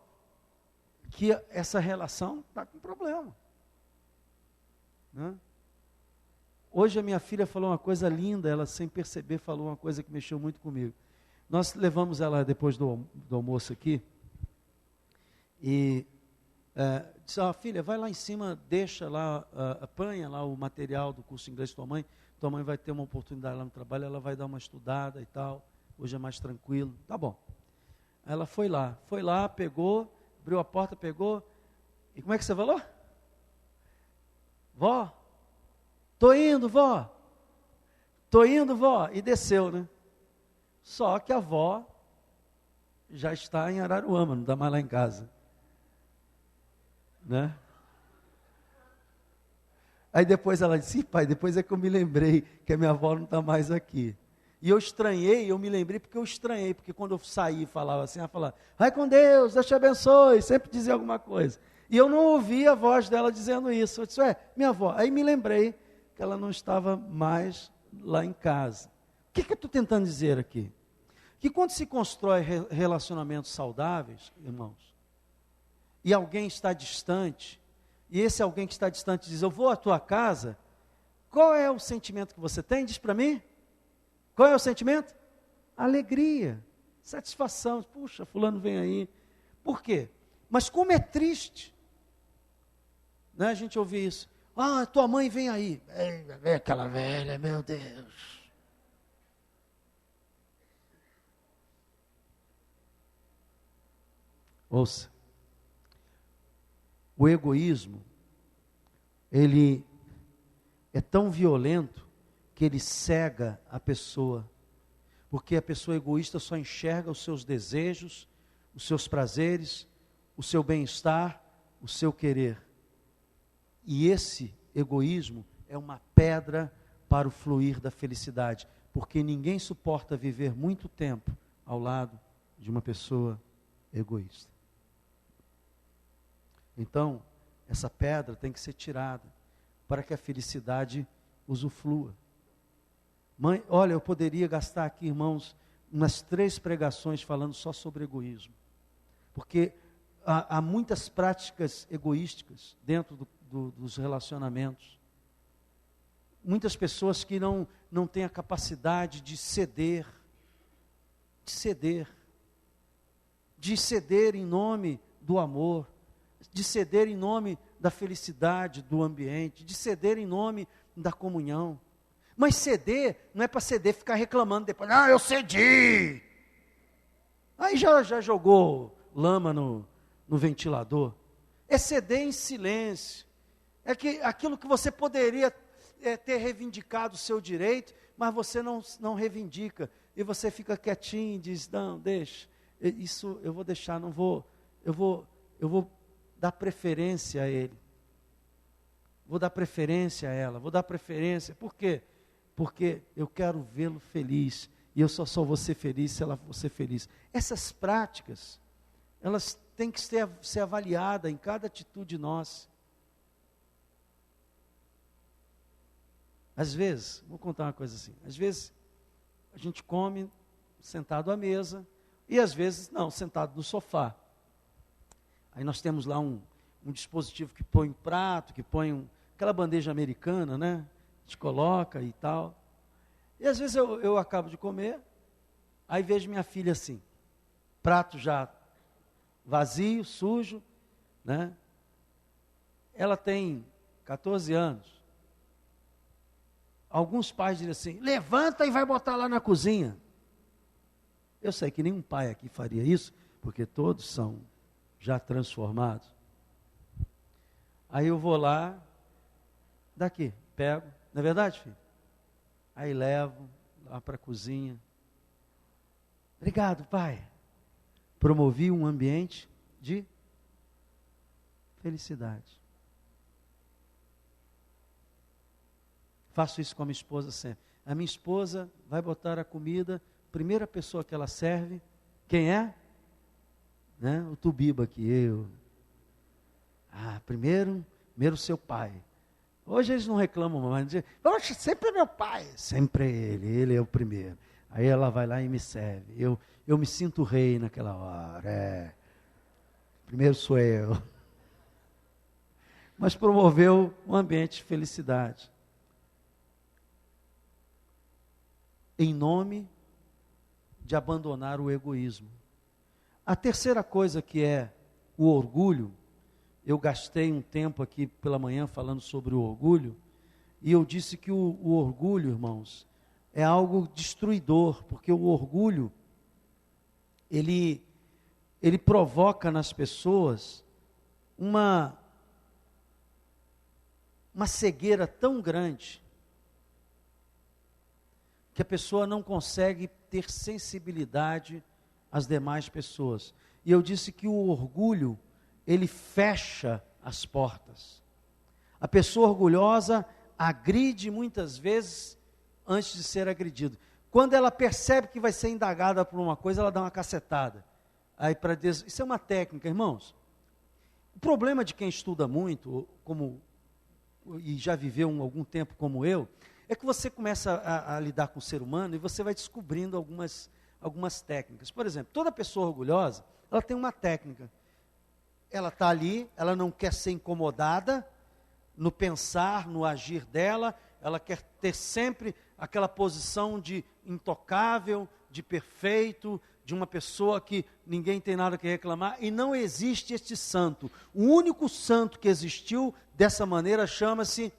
que essa relação está com problema. Né? Hoje a minha filha falou uma coisa linda, ela sem perceber falou uma coisa que mexeu muito comigo. Nós levamos ela depois do almoço aqui, e disse, filha, vai lá em cima, deixa lá, apanha lá o material do curso de inglês de tua mãe vai ter uma oportunidade lá no trabalho, ela vai dar uma estudada e tal, hoje é mais tranquilo, tá bom. Ela foi lá, pegou, abriu a porta, pegou, e como é que você falou? Vó, tô indo, vó, e desceu, né? Só que a avó já está em Araruama, não está mais lá em casa, né? Aí depois ela disse, pai, depois é que eu me lembrei que a minha avó não está mais aqui. E eu me lembrei porque eu estranhei, porque quando eu saí e falava assim, ela falava, vai com Deus, Deus te abençoe, sempre dizia alguma coisa. E eu não ouvi a voz dela dizendo isso. Eu disse, minha avó. Aí me lembrei que ela não estava mais lá em casa. O que eu estou tentando dizer aqui? Que quando se constrói relacionamentos saudáveis, irmãos, e alguém está distante, e esse alguém que está distante diz, eu vou à tua casa, qual é o sentimento que você tem? Diz para mim. Qual é o sentimento? Alegria, satisfação. Puxa, fulano vem aí. Por quê? Mas como é triste, né, a gente ouvir isso. Tua mãe vem aí. Vem aquela velha, meu Deus. Ouça. O egoísmo, ele é tão violento que ele cega a pessoa, porque a pessoa egoísta só enxerga os seus desejos, os seus prazeres, o seu bem-estar, o seu querer. E esse egoísmo é uma pedra para o fluir da felicidade, porque ninguém suporta viver muito tempo ao lado de uma pessoa egoísta. Então, essa pedra tem que ser tirada para que a felicidade usuflua. Mãe, olha, eu poderia gastar aqui, irmãos, umas 3 pregações falando só sobre egoísmo. Porque há muitas práticas egoísticas dentro dos relacionamentos. Muitas pessoas que não têm a capacidade de ceder em nome do amor, de ceder em nome da felicidade do ambiente, de ceder em nome da comunhão. Mas ceder não é para ceder, ficar reclamando depois, eu cedi. Aí já jogou lama no ventilador. É ceder em silêncio. É que aquilo que você poderia ter reivindicado o seu direito, mas você não reivindica. E você fica quietinho e diz, não, deixa. Isso eu vou deixar, eu vou dar preferência a ele. Vou dar preferência a ela, vou dar preferência. Por quê? Porque eu quero vê-lo feliz. E eu só vou ser feliz se ela for ser feliz. Essas práticas, elas têm que ser avaliadas em cada atitude nossa. Às vezes, vou contar uma coisa assim. Às vezes, a gente come sentado à mesa. E às vezes, não, sentado no sofá. Aí nós temos lá um dispositivo que põe um prato, que põe aquela bandeja americana, né? A gente coloca e tal. E às vezes eu acabo de comer, aí vejo minha filha assim, prato já vazio, sujo, né? Ela tem 14 anos. Alguns pais dizem assim, levanta e vai botar lá na cozinha. Eu sei que nenhum pai aqui faria isso, porque todos são já transformados. Aí eu vou lá, daqui, pego, não é verdade, filho? Aí levo lá para a cozinha. Obrigado, pai. Promovi um ambiente de felicidade. Faço isso com a minha esposa sempre. A minha esposa vai botar a comida, primeira pessoa que ela serve, quem é? Né? O Tubiba aqui, eu. Primeiro seu pai. Hoje eles não reclamam, mas dizem, poxa, sempre é meu pai. Sempre é ele é o primeiro. Aí ela vai lá e me serve. Eu me sinto rei naquela hora. Primeiro sou eu. Mas promoveu um ambiente de felicidade. Em nome de abandonar o egoísmo. A terceira coisa que é o orgulho, eu gastei um tempo aqui pela manhã falando sobre o orgulho, e eu disse que o orgulho, irmãos, é algo destruidor, porque o orgulho, ele provoca nas pessoas uma cegueira tão grande, que a pessoa não consegue ter sensibilidade às demais pessoas. E eu disse que o orgulho, ele fecha as portas. A pessoa orgulhosa agride muitas vezes antes de ser agredido. Quando ela percebe que vai ser indagada por uma coisa, ela dá uma cacetada. Aí isso é uma técnica, irmãos. O problema de quem estuda muito, e já viveu algum tempo como eu, é que você começa a lidar com o ser humano e você vai descobrindo algumas técnicas. Por exemplo, toda pessoa orgulhosa, ela tem uma técnica. Ela está ali, ela não quer ser incomodada no pensar, no agir dela, ela quer ter sempre aquela posição de intocável, de perfeito, de uma pessoa que ninguém tem nada que reclamar, e não existe este santo. O único santo que existiu dessa maneira chama-se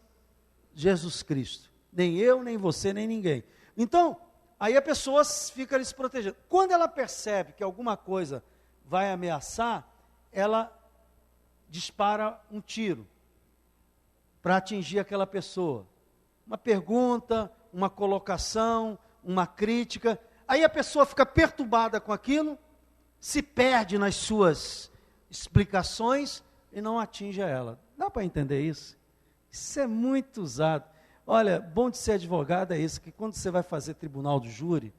Jesus Cristo. Nem eu, nem você, nem ninguém. Então, aí a pessoa fica ali se protegendo. Quando ela percebe que alguma coisa vai ameaçar, ela dispara um tiro para atingir aquela pessoa. Uma pergunta, uma colocação, uma crítica. Aí a pessoa fica perturbada com aquilo, se perde nas suas explicações e não atinge ela. Dá para entender isso? Isso é muito usado. Olha, bom de ser advogado é isso, que quando você vai fazer tribunal do júri,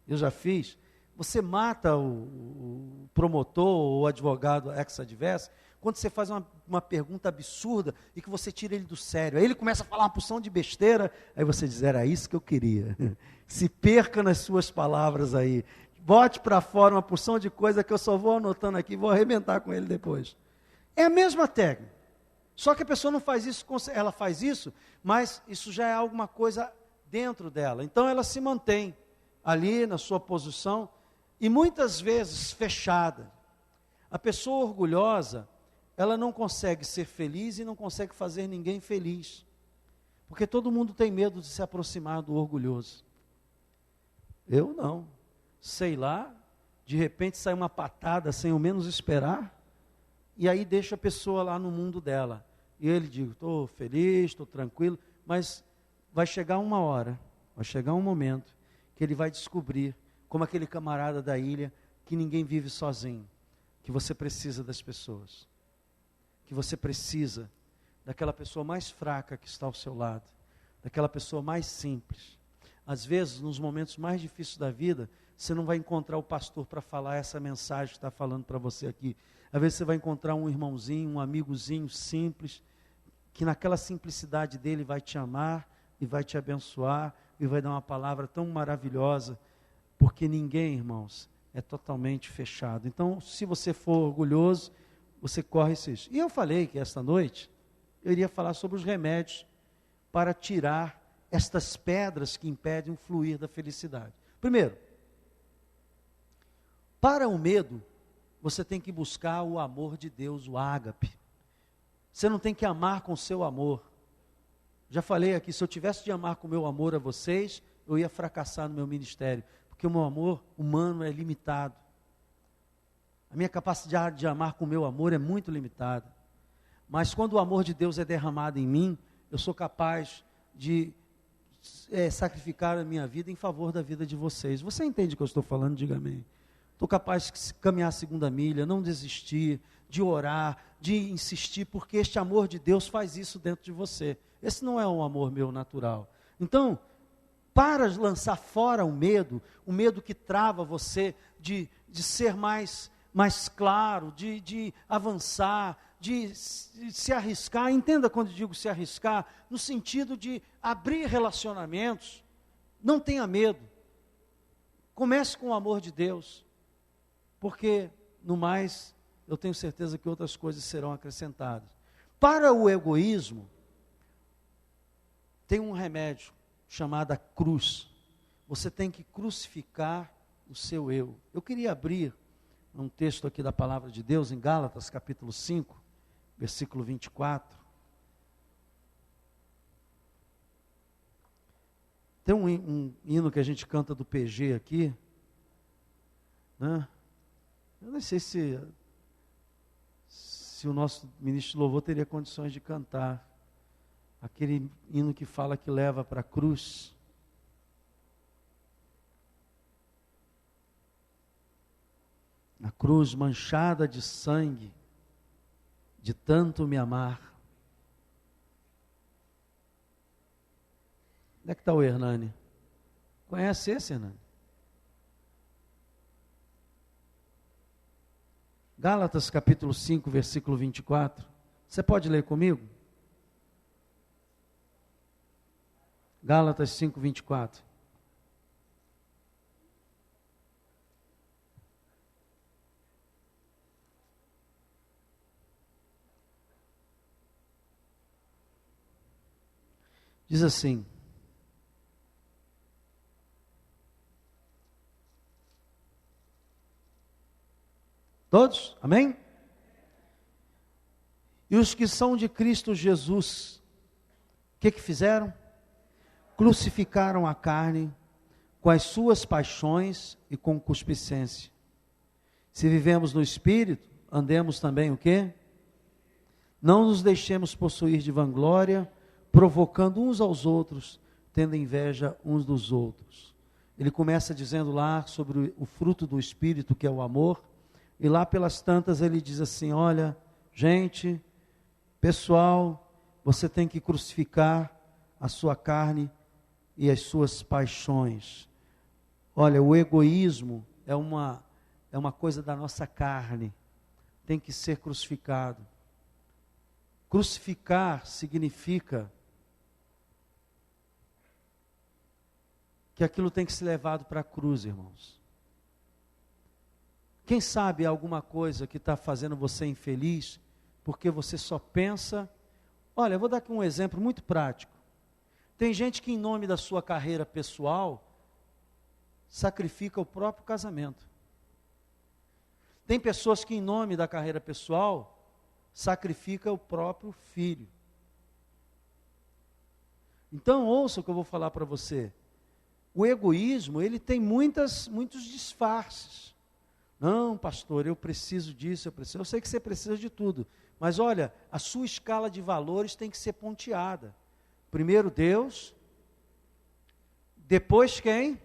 eu já fiz, você mata o promotor ou o advogado ex-adverso, quando você faz uma pergunta absurda e que você tira ele do sério. Aí ele começa a falar uma porção de besteira, aí você diz, era isso que eu queria. Se perca nas suas palavras aí. Bote para fora uma porção de coisa que eu só vou anotando aqui, vou arrebentar com ele depois. É a mesma técnica. Só que a pessoa não faz isso, ela faz isso, mas isso já é alguma coisa dentro dela. Então ela se mantém ali na sua posição e muitas vezes fechada. A pessoa orgulhosa, ela não consegue ser feliz e não consegue fazer ninguém feliz. Porque todo mundo tem medo de se aproximar do orgulhoso. Eu não. Sei lá, de repente sai uma patada sem ao menos esperar, e aí deixa a pessoa lá no mundo dela. E ele diz, estou feliz, estou tranquilo, mas vai chegar uma hora, vai chegar um momento, que ele vai descobrir, como aquele camarada da ilha, que ninguém vive sozinho, que você precisa das pessoas, que você precisa daquela pessoa mais fraca que está ao seu lado, daquela pessoa mais simples. Às vezes, nos momentos mais difíceis da vida, você não vai encontrar o pastor para falar essa mensagem que está falando para você aqui. Às vezes você vai encontrar um irmãozinho, um amigozinho simples, que naquela simplicidade dele vai te amar e vai te abençoar e vai dar uma palavra tão maravilhosa, porque ninguém, irmãos, é totalmente fechado. Então, se você for orgulhoso, você corre esse risco. E eu falei que esta noite eu iria falar sobre os remédios para tirar estas pedras que impedem o fluir da felicidade. Primeiro, para o medo, você tem que buscar o amor de Deus, o ágape. Você não tem que amar com o seu amor. Já falei aqui, se eu tivesse de amar com o meu amor a vocês, eu ia fracassar no meu ministério, porque o meu amor humano é limitado. A minha capacidade de amar com o meu amor é muito limitada. Mas quando o amor de Deus é derramado em mim, eu sou capaz de sacrificar a minha vida em favor da vida de vocês. Você entende o que eu estou falando? Diga amém. Estou capaz de caminhar a segunda milha, não desistir, de orar, de insistir, porque este amor de Deus faz isso dentro de você. Esse não é um amor meu natural. Então, para lançar fora o medo que trava você de ser mais claro, de avançar, de se arriscar. Entenda quando eu digo se arriscar, no sentido de abrir relacionamentos. Não tenha medo. Comece com o amor de Deus, porque no mais, eu tenho certeza que outras coisas serão acrescentadas. Para o egoísmo, tem um remédio chamado cruz. Você tem que crucificar o seu eu. Eu queria abrir um texto aqui da palavra de Deus, em Gálatas, capítulo 5, versículo 24. Tem um hino que a gente canta do PG aqui, né? Eu não sei se o nosso ministro de louvor teria condições de cantar. Aquele hino que fala que leva para a cruz. A cruz manchada de sangue, de tanto me amar. Onde é que está o Hernani? Conhece esse, Hernani? Gálatas capítulo 5, versículo 24. Você pode ler comigo? Gálatas 5, 24. Diz assim: todos? Amém? E os que são de Cristo Jesus, o que fizeram? Crucificaram a carne com as suas paixões e concupiscência. Se vivemos no Espírito, andemos também o quê? Não nos deixemos possuir de vanglória, provocando uns aos outros, tendo inveja uns dos outros. Ele começa dizendo lá sobre o fruto do Espírito, que é o amor, e lá pelas tantas ele diz assim: olha, gente, pessoal, você tem que crucificar a sua carne e as suas paixões. Olha, o egoísmo é uma coisa da nossa carne, tem que ser crucificado. Crucificar significa que aquilo tem que ser levado para a cruz, irmãos. Quem sabe alguma coisa que está fazendo você infeliz, porque você só pensa... Olha, eu vou dar aqui um exemplo muito prático. Tem gente que em nome da sua carreira pessoal, sacrifica o próprio casamento. Tem pessoas que em nome da carreira pessoal, sacrifica o próprio filho. Então ouça o que eu vou falar para você. O egoísmo, ele tem muitos disfarces. Não, pastor, eu preciso disso, eu sei que você precisa de tudo. Mas olha, a sua escala de valores tem que ser ponteada. Primeiro Deus, depois quem?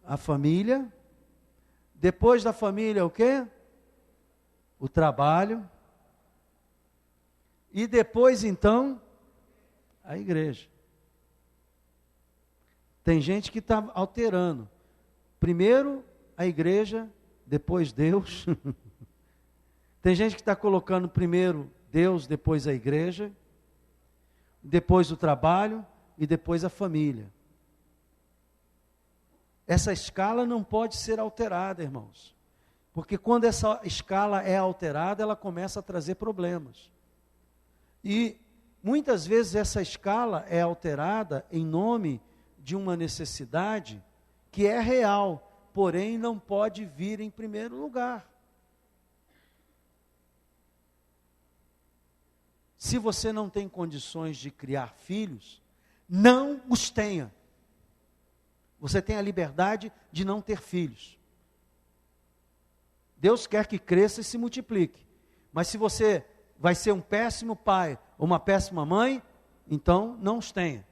A família. Depois da família o quê? O trabalho. E depois então, a igreja. Tem gente que está alterando. Primeiro a igreja, depois Deus. Tem gente que está colocando primeiro Deus, depois a igreja, depois o trabalho e depois a família. Essa escala não pode ser alterada, irmãos. Porque quando essa escala é alterada, ela começa a trazer problemas. E muitas vezes essa escala é alterada em nome de uma necessidade que é real, porém não pode vir em primeiro lugar. Se você não tem condições de criar filhos, não os tenha. Você tem a liberdade de não ter filhos. Deus quer que cresça e se multiplique. Mas se você vai ser um péssimo pai ou uma péssima mãe, então não os tenha.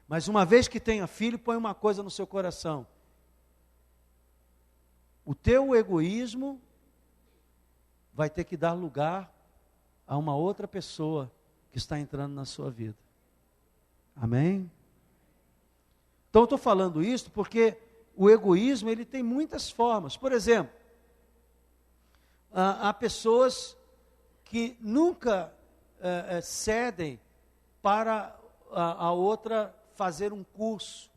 Mas uma vez que tenha filho, põe uma coisa no seu coração. O teu egoísmo vai ter que dar lugar a uma outra pessoa que está entrando na sua vida. Amém? Então eu estou falando isso porque o egoísmo ele tem muitas formas. Por exemplo, há pessoas que nunca cedem para a outra fazer um curso.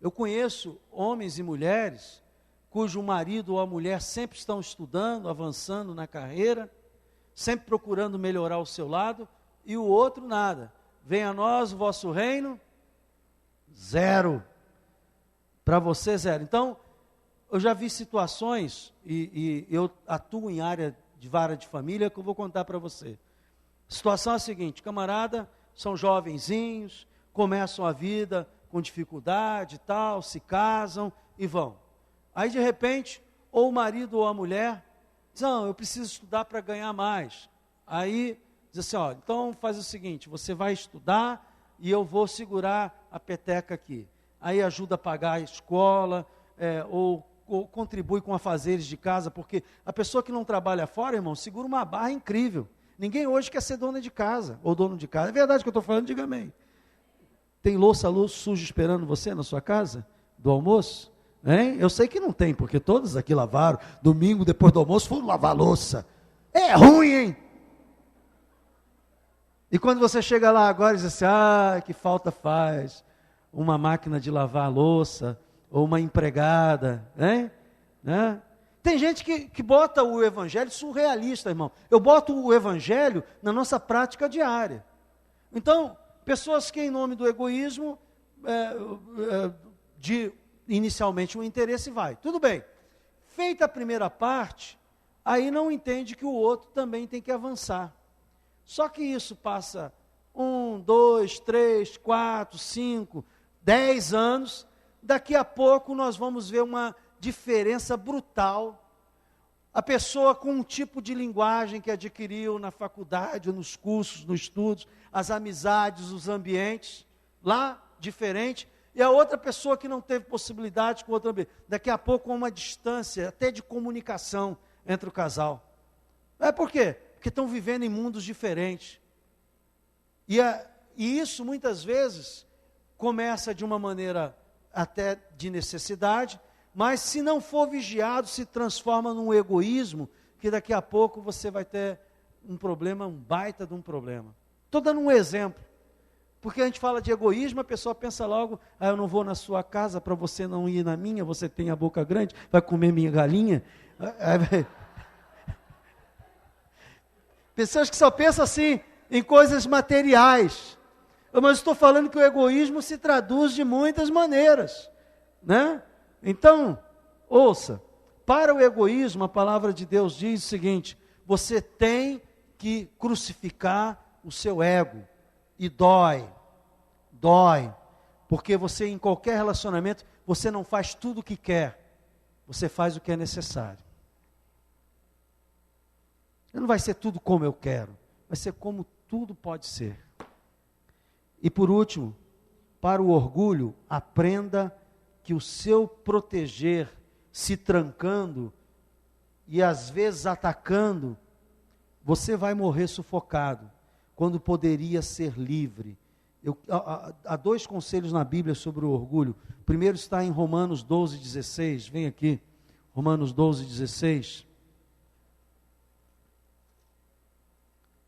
Eu conheço homens e mulheres cujo marido ou a mulher sempre estão estudando, avançando na carreira, sempre procurando melhorar o seu lado, e o outro nada. Venha a nós o vosso reino, zero. Para você, zero. Então, eu já vi situações, e eu atuo em área de vara de família, que eu vou contar para você. A situação é a seguinte: camarada, são jovenzinhos, começam a vida com dificuldade e tal, se casam e vão. Aí, de repente, ou o marido ou a mulher diz: não, eu preciso estudar para ganhar mais. Aí, diz assim: ó, então faz o seguinte, você vai estudar e eu vou segurar a peteca aqui. Aí ajuda a pagar a escola, ou contribui com afazeres de casa, porque a pessoa que não trabalha fora, irmão, segura uma barra incrível. Ninguém hoje quer ser dona de casa, ou dono de casa. É verdade que eu estou falando? Diga amém. Tem louça suja esperando você na sua casa, do almoço? Hein? Eu sei que não tem, porque todos aqui lavaram. Domingo, depois do almoço, foram lavar louça. É ruim, hein? E quando você chega lá agora e diz assim: que falta faz uma máquina de lavar a louça, ou uma empregada, hein? Né? Tem gente que bota o evangelho surrealista, irmão. Eu boto o evangelho na nossa prática diária. Então, pessoas que em nome do egoísmo, inicialmente o interesse vai. Tudo bem. Feita a primeira parte, aí não entende que o outro também tem que avançar. Só que isso passa 1, 2, 3, 4, 5, 10 anos, daqui a pouco nós vamos ver uma diferença brutal. A pessoa com um tipo de linguagem que adquiriu na faculdade, nos cursos, nos estudos, as amizades, os ambientes, lá, diferente, e a outra pessoa que não teve possibilidade com outro ambiente. Daqui a pouco há uma distância, até de comunicação, entre o casal. Por quê? Porque estão vivendo em mundos diferentes. E isso, muitas vezes, começa de uma maneira até de necessidade, mas se não for vigiado, se transforma num egoísmo, que daqui a pouco você vai ter um problema, um baita de um problema. Estou dando um exemplo, porque a gente fala de egoísmo, a pessoa pensa logo: eu não vou na sua casa para você não ir na minha, você tem a boca grande, vai comer minha galinha. Pessoas que só pensam assim, em coisas materiais. Mas estou falando que o egoísmo se traduz de muitas maneiras, né? Então, ouça, para o egoísmo, a palavra de Deus diz o seguinte: você tem que crucificar o seu ego, e dói, porque você em qualquer relacionamento, você não faz tudo o que quer, você faz o que é necessário. Não vai ser tudo como eu quero, vai ser como tudo pode ser. E por último, para o orgulho, aprenda que o seu proteger, se trancando e às vezes atacando, você vai morrer sufocado, quando poderia ser livre. Há 2 conselhos na Bíblia sobre o orgulho. O primeiro está em Romanos 12:16, vem aqui, Romanos 12:16,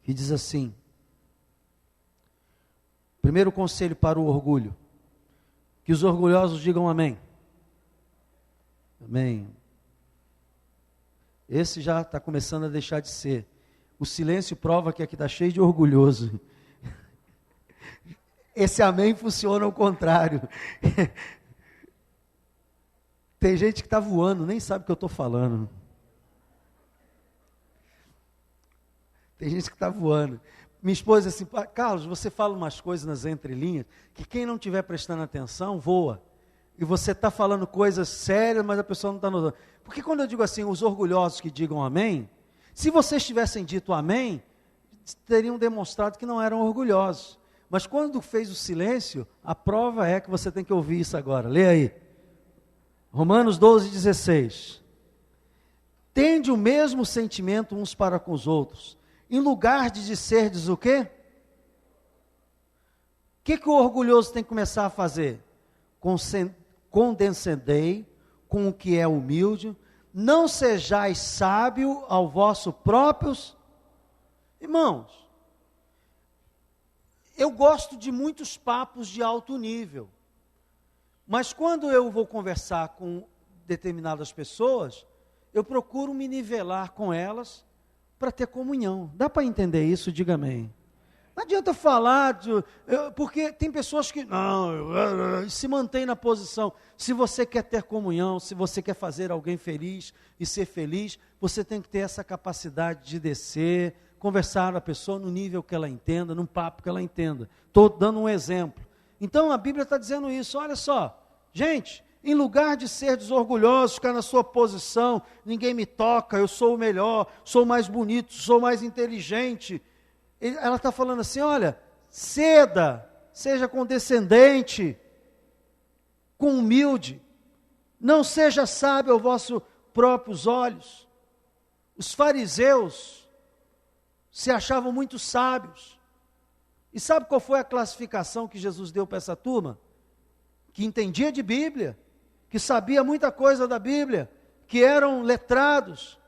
que diz assim: primeiro conselho para o orgulho, que os orgulhosos digam amém. Amém. Esse já está começando a deixar de ser. O silêncio prova que aqui está cheio de orgulhoso. Esse amém funciona ao contrário. Tem gente que está voando, nem sabe o que eu estou falando. Tem gente que está voando. Minha esposa assim: Carlos, você fala umas coisas nas entrelinhas, que quem não estiver prestando atenção, voa. E você está falando coisas sérias, mas a pessoa não está notando. Porque quando eu digo assim, os orgulhosos que digam amém, se vocês tivessem dito amém, teriam demonstrado que não eram orgulhosos. Mas quando fez o silêncio, a prova é que você tem que ouvir isso agora. Lê aí. Romanos 12:16. Tende o mesmo sentimento uns para com os outros, em lugar de disserdes o quê? O que o orgulhoso tem que começar a fazer? Condescendei com o que é humilde, não sejais sábio ao vosso próprios. Irmãos, eu gosto de muitos papos de alto nível, mas quando eu vou conversar com determinadas pessoas, eu procuro me nivelar com elas para ter comunhão. Dá para entender isso? Diga amém. Não adianta falar, porque tem pessoas que se mantêm na posição. Se você quer ter comunhão, se você quer fazer alguém feliz e ser feliz, você tem que ter essa capacidade de descer, conversar com a pessoa no nível que ela entenda, num papo que ela entenda. Estou dando um exemplo. Então a Bíblia está dizendo isso, olha só, gente, em lugar de ser desorgulhoso, ficar na sua posição, ninguém me toca, eu sou o melhor, sou o mais bonito, sou o mais inteligente. Ela está falando assim, olha, ceda, seja condescendente, com humilde, não seja sábio aos vossos próprios olhos. Os fariseus se achavam muito sábios. E sabe qual foi a classificação que Jesus deu para essa turma? Que entendia de Bíblia, que sabia muita coisa da Bíblia, que eram letrados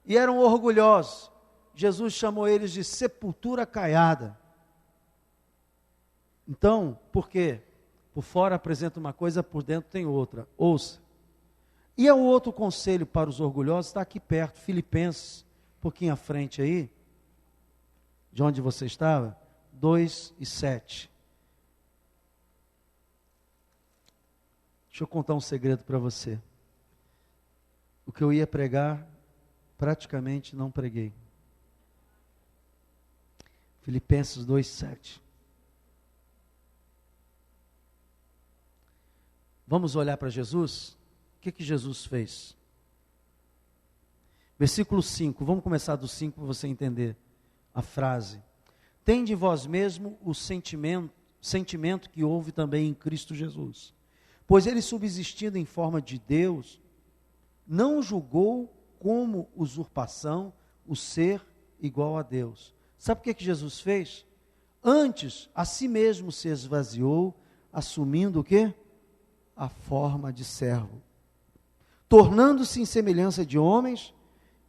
e eram orgulhosos. Jesus chamou eles de sepultura caiada. Então, por quê? Por fora apresenta uma coisa, por dentro tem outra. Ouça. E o outro conselho para os orgulhosos está aqui perto, Filipenses, um pouquinho à frente aí, de onde você estava, 2:7. Deixa eu contar um segredo para você. O que eu ia pregar, praticamente não preguei. Filipenses 2:7. Vamos olhar para Jesus? O que Jesus fez? Versículo 5, vamos começar do 5 para você entender a frase. Tende em vós mesmo o sentimento que houve também em Cristo Jesus. Pois ele, subsistindo em forma de Deus, não julgou como usurpação o ser igual a Deus. Sabe o que Jesus fez? Antes, a si mesmo se esvaziou, assumindo o quê? A forma de servo. Tornando-se em semelhança de homens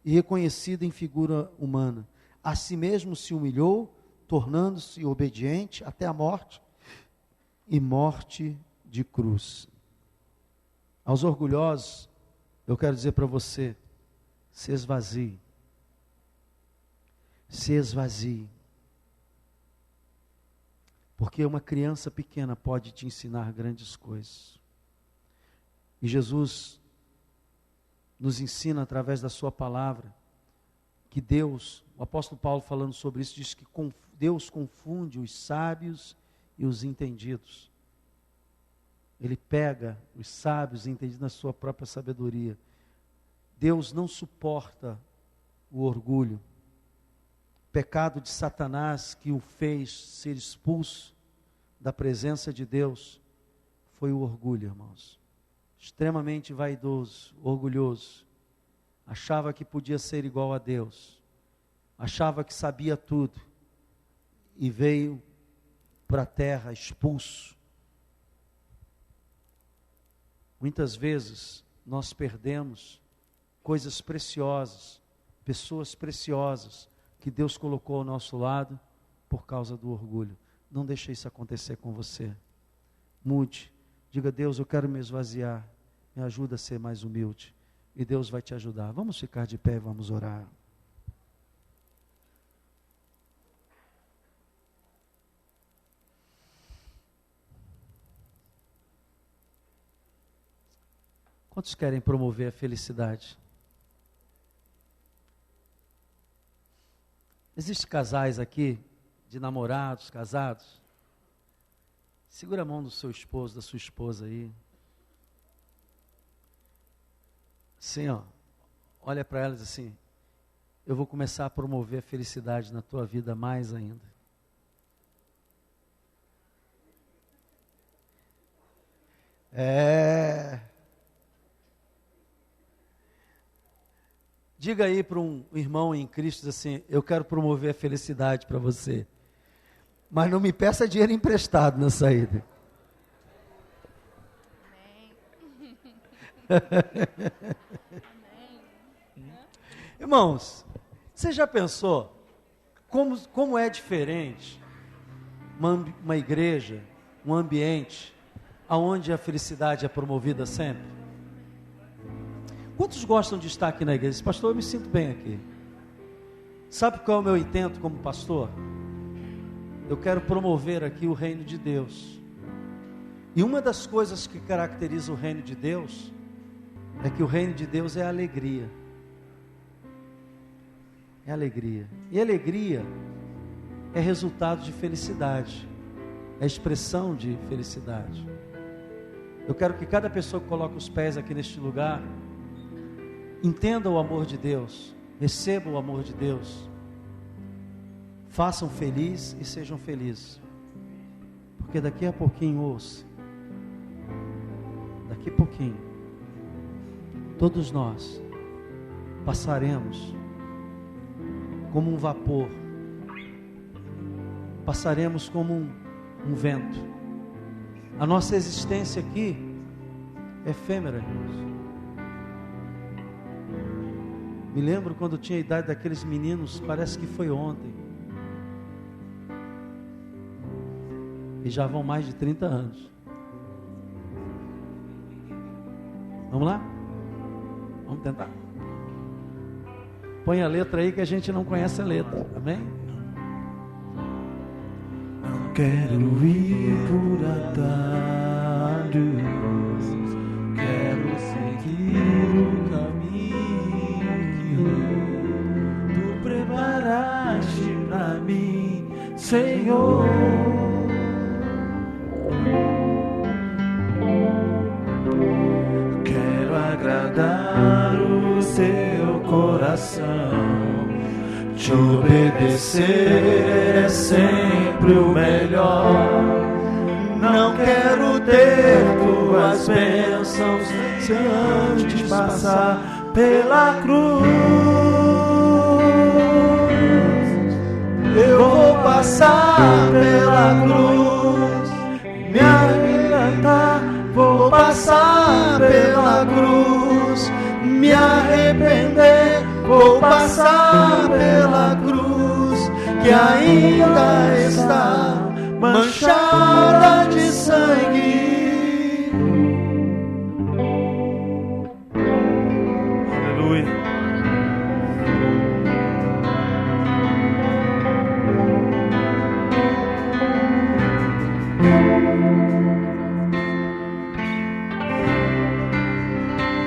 e reconhecido em figura humana. A si mesmo se humilhou, tornando-se obediente até a morte, e morte de cruz. Aos orgulhosos, eu quero dizer para você, se esvazie. Se esvazie. Porque uma criança pequena pode te ensinar grandes coisas. E Jesus nos ensina através da sua palavra, que Deus, o apóstolo Paulo falando sobre isso, diz que Deus confunde os sábios e os entendidos. Ele pega os sábios e entendidos na sua própria sabedoria. Deus não suporta o orgulho. O pecado de Satanás que o fez ser expulso da presença de Deus foi o orgulho, irmãos. Extremamente vaidoso, orgulhoso. Achava que podia ser igual a Deus. Achava que sabia tudo. E veio para a terra expulso. Muitas vezes nós perdemos coisas preciosas, pessoas preciosas que Deus colocou ao nosso lado por causa do orgulho. Não deixe isso acontecer com você. Mude. Diga, Deus, eu quero me esvaziar. Me ajuda a ser mais humilde. E Deus vai te ajudar. Vamos ficar de pé e vamos orar. Quantos querem promover a felicidade? Existem casais aqui, de namorados, casados? Segura a mão do seu esposo, da sua esposa aí. Assim, ó, olha para elas assim, eu vou começar a promover a felicidade na tua vida mais ainda. Diga aí para um irmão em Cristo assim, eu quero promover a felicidade para você. Mas não me peça dinheiro emprestado na saída. Irmãos, você já pensou como é diferente uma igreja, um ambiente onde a felicidade é promovida sempre? Quantos gostam de estar aqui na igreja? Pastor, eu me sinto bem aqui. Sabe qual é o meu intento como pastor? eu quero promover aqui o reino de Deus. E uma das coisas que caracteriza o reino de Deus é que o reino de Deus é alegria. É alegria. E alegria é resultado de felicidade. É expressão de felicidade. Eu quero que cada pessoa que coloca os pés aqui neste lugar entenda o amor de Deus, receba o amor de Deus, façam feliz e sejam felizes, porque daqui a pouquinho, ouça, daqui a pouquinho, todos nós passaremos como um vapor, passaremos como um vento. A nossa existência aqui é efêmera, irmãos. Me lembro quando eu tinha a idade daqueles meninos, parece que foi ontem. E já vão mais de 30 anos. Vamos lá? Vamos tentar. Põe a letra aí que a gente não conhece a letra. Amém? Não quero ir por atalhos, quero seguir o caminho que tu preparaste pra mim, Senhor. Quero agradar o seu coração, te obedecer é sempre o melhor. Não quero ter tuas bênçãos sem antes passar pela cruz. Eu vou passar pela cruz, me arrepentar. Vou passar pela cruz, me arrepender. Vou passar pela cruz, que ainda está manchada de sangue. Aleluia.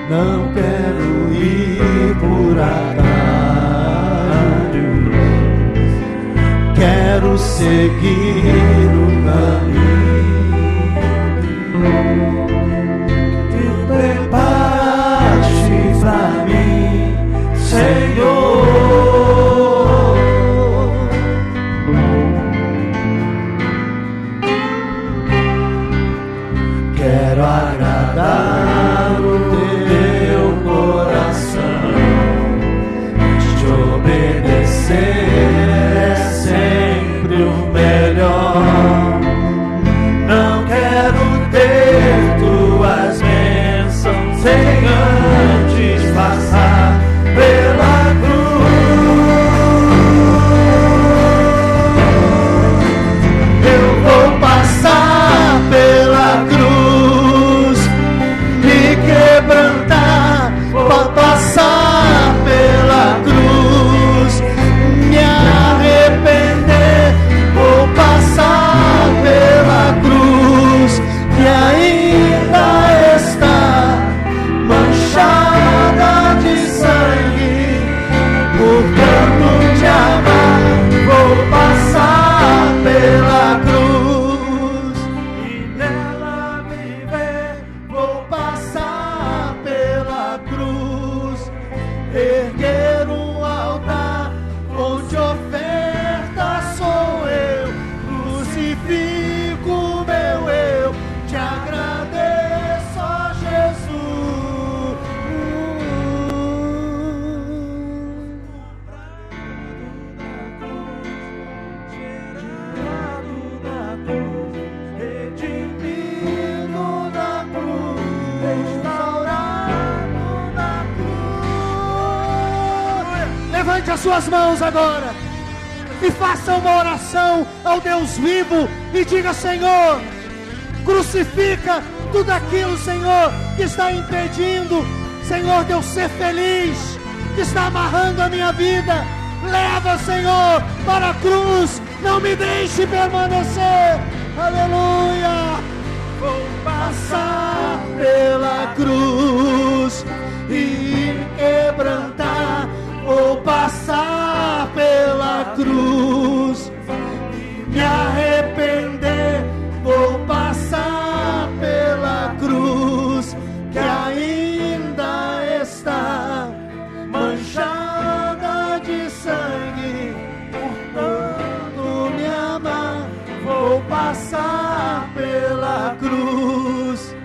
Não quero ir por atalhos, quero seguir o caminho que preparaste pra mim, Senhor. Quero agradar o teu coração, te obedecer é sempre o melhor. Não quero ter tuas bênçãos sem antes passar pela cruz. Eu vou passar pela cruz, me quebrantar. Vou passar pela cruz, me arrepender. Vou passar pela cruz, que ainda está manchada de sangue. Por tanto te amar, vou passar pela cruz e nela viver. Vou passar pela cruz, erguer um altar onde oferta sou eu. Crucifico o meu eu, te agradeço, ó Jesus. Tirado da cruz, redimido da cruz, restaurado da cruz. Levante as suas mãos agora e faça uma oração ao Deus vivo e diga: Senhor, crucifica tudo aquilo, Senhor, que está impedindo, Senhor, de eu ser feliz, que está amarrando a minha vida, leva, Senhor, para a cruz, não me deixe permanecer, aleluia. Vou passar pela cruz e quebrantar, vou passar pela cruz e me arrepender, vou passar pela cruz que ainda está manchada de sangue, portanto me amar, vou passar pela cruz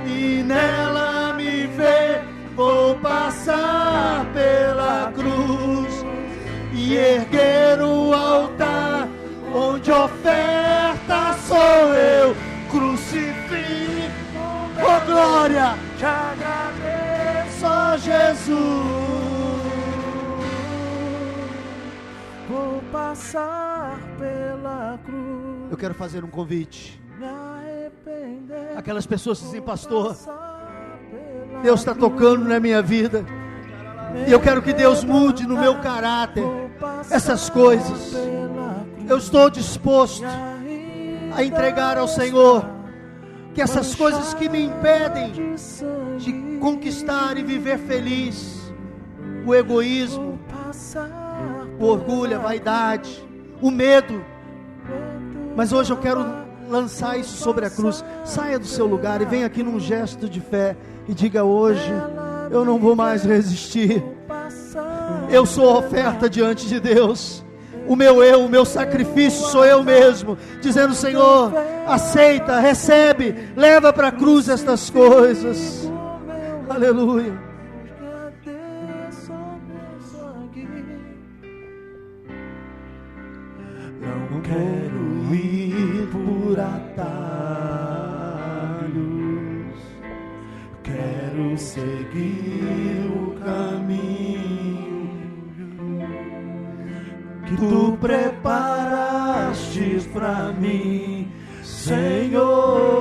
e nela me ver, vou passar pela cruz e erguer o altar onde oferta sou eu, crucifico, oh glória, te agradeço, ó Jesus. Vou passar pela cruz. Eu quero fazer um convite. Aquelas pessoas que dizem, pastor, Deus está tocando na minha vida e eu quero que Deus mude no meu caráter essas coisas. Eu estou disposto a entregar ao Senhor que essas coisas que me impedem de conquistar e viver feliz, o egoísmo, o orgulho, a vaidade, o medo, mas hoje eu quero lançar isso sobre a cruz. Saia do seu lugar e venha aqui num gesto de fé e diga: hoje eu não vou mais resistir, eu sou oferta diante de Deus. O meu sacrifício sou eu mesmo, dizendo: Senhor, aceita, recebe, leva para a cruz estas coisas, aleluia. Não quero ir por atalhos, quero seguir o caminho que tu preparaste para mim, Senhor.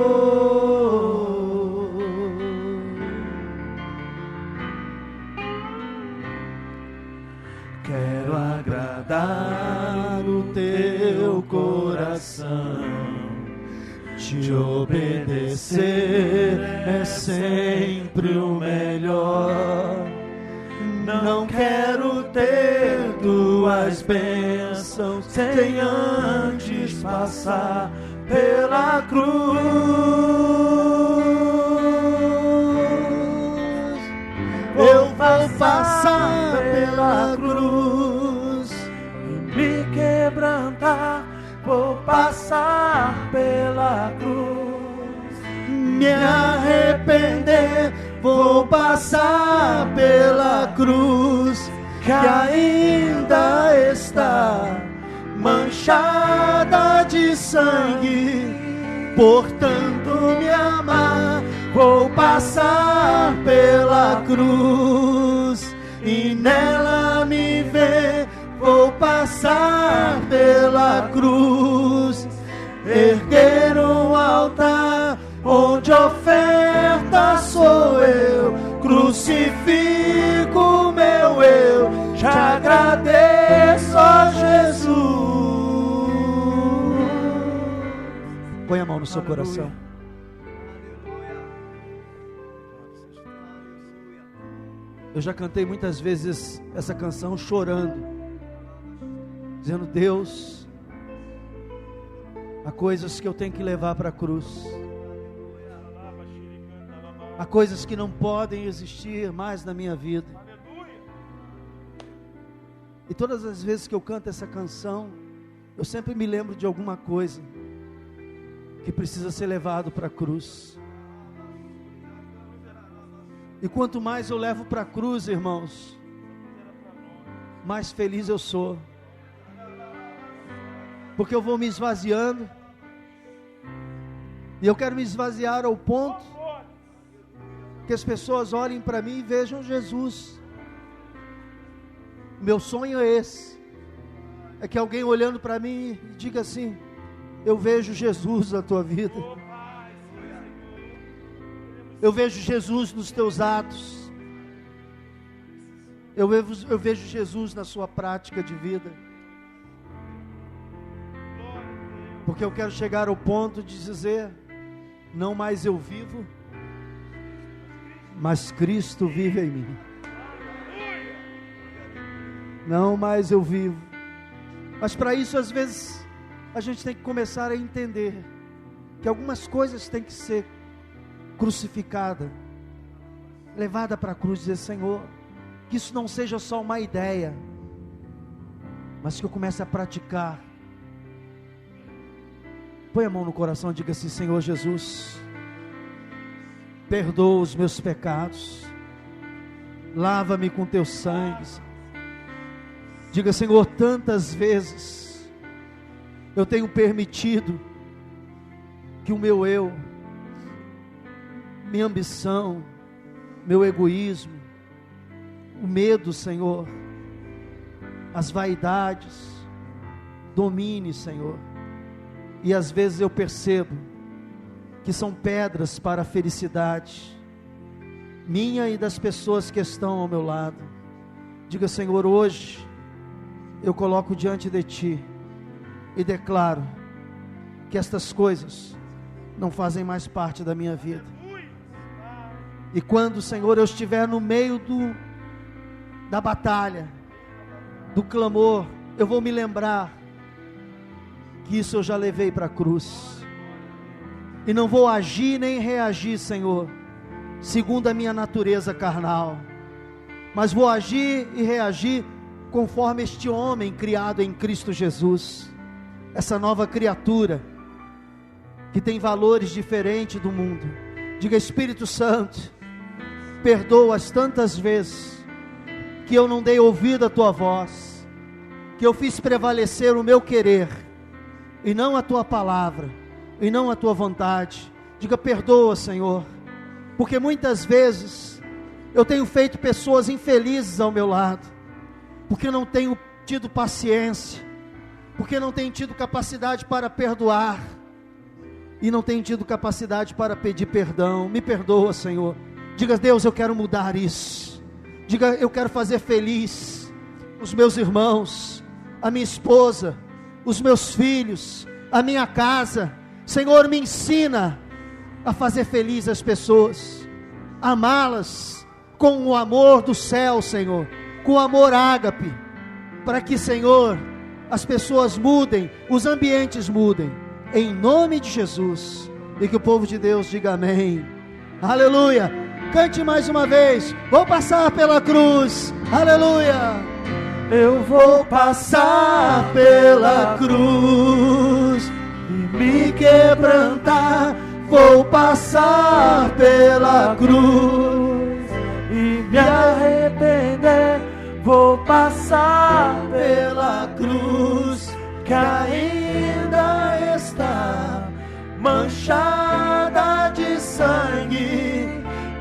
Quero agradar o teu coração, te obedecer é sempre o melhor. Não quero ter tuas bênçãos sem antes passar pela cruz. Eu vou passar pela cruz e me quebrantar, vou passar pela cruz, me arrepender, vou passar pela cruz que ainda está manchada de sangue, portanto me amar, vou passar pela cruz e nela me ver, vou passar pela cruz, erguer um altar onde oferta sou eu, crucifico o meu eu, te agradeço, ó Jesus. Põe a mão no seu coração. Eu já cantei muitas vezes essa canção chorando, dizendo: Deus, há coisas que eu tenho que levar para a cruz, há coisas que não podem existir mais na minha vida. E todas as vezes que eu canto essa canção, eu sempre me lembro de alguma coisa que precisa ser levado para a cruz. E quanto mais eu levo para a cruz, irmãos, mais feliz eu sou, porque eu vou me esvaziando, e eu quero me esvaziar ao ponto que as pessoas olhem para mim e vejam Jesus. Meu sonho é esse, é que alguém olhando para mim e diga assim: eu vejo Jesus na tua vida, eu vejo Jesus nos teus atos, Eu vejo Jesus na sua prática de vida. Porque eu quero chegar ao ponto de dizer: não mais eu vivo, mas Cristo vive em mim. Não mais eu vivo. Mas para isso, às vezes, a gente tem que começar a entender que algumas coisas têm que ser crucificadas, levada para a cruz, dizer: Senhor, que isso não seja só uma ideia, mas que eu comece a praticar. Põe a mão no coração e diga assim: Senhor Jesus, perdoa os meus pecados, lava-me com teu sangue. Diga: Senhor, tantas vezes eu tenho permitido que o meu eu, minha ambição, meu egoísmo, o medo, Senhor, as vaidades, domine, Senhor. E às vezes eu percebo que são pedras para a felicidade minha e das pessoas que estão ao meu lado. Diga: Senhor, hoje eu coloco diante de Ti e declaro que estas coisas não fazem mais parte da minha vida. E quando, Senhor, eu estiver no meio da batalha, do clamor, eu vou me lembrar que isso eu já levei para a cruz, e não vou agir nem reagir, Senhor, segundo a minha natureza carnal, mas vou agir e reagir conforme este homem criado em Cristo Jesus, essa nova criatura, que tem valores diferentes do mundo. Diga: Espírito Santo, perdoa as tantas vezes que eu não dei ouvido à Tua voz, que eu fiz prevalecer o meu querer, e não a Tua palavra, e não a Tua vontade. Diga: perdoa, Senhor, porque muitas vezes eu tenho feito pessoas infelizes ao meu lado, porque não tenho tido paciência, porque não tenho tido capacidade para perdoar, e não tenho tido capacidade para pedir perdão. Me perdoa, Senhor. Diga: Deus, eu quero mudar isso. Diga: eu quero fazer feliz os meus irmãos, a minha esposa, os meus filhos, a minha casa. Senhor, me ensina a fazer feliz as pessoas, amá-las com o amor do céu, Senhor, com o amor ágape, para que, Senhor, as pessoas mudem, os ambientes mudem, em nome de Jesus. E que o povo de Deus diga amém. Aleluia. Cante mais uma vez: vou passar pela cruz. Aleluia. Eu vou passar pela cruz e me quebrantar. Vou passar pela cruz e me arrepender. Vou passar pela cruz que ainda está manchada de sangue.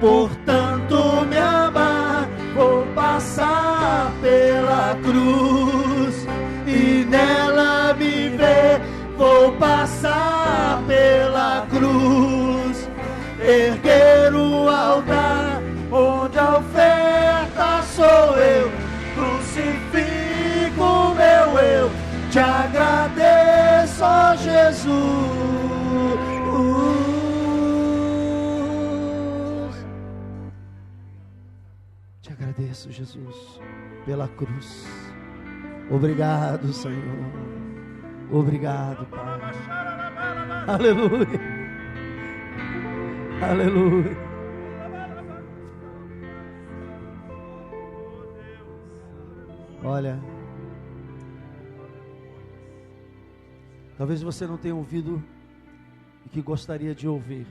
Portanto, me amar. Vou passar pela cruz e nela me ver. Vou passar pela cruz, erguer o altar onde a oferta sou eu. Crucifico o meu eu, te agradeço, ó Jesus. Te agradeço, Jesus, pela cruz. Obrigado, Senhor. Obrigado, Pai. Aleluia. Aleluia. Olha, talvez você não tenha ouvido o que gostaria de ouvir,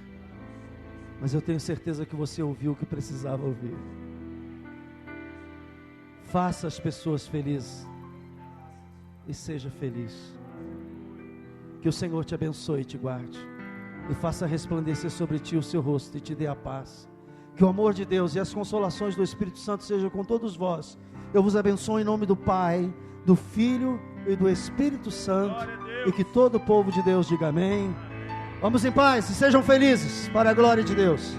mas eu tenho certeza que você ouviu o que precisava ouvir. Faça as pessoas felizes e seja feliz. Que o Senhor te abençoe e te guarde, e faça resplandecer sobre ti o seu rosto e te dê a paz. Que o amor de Deus e as consolações do Espírito Santo sejam com todos vós. Eu vos abençoo em nome do Pai, do Filho e do Espírito Santo, e que todo o povo de Deus diga amém. Vamos em paz e sejam felizes, para a glória de Deus.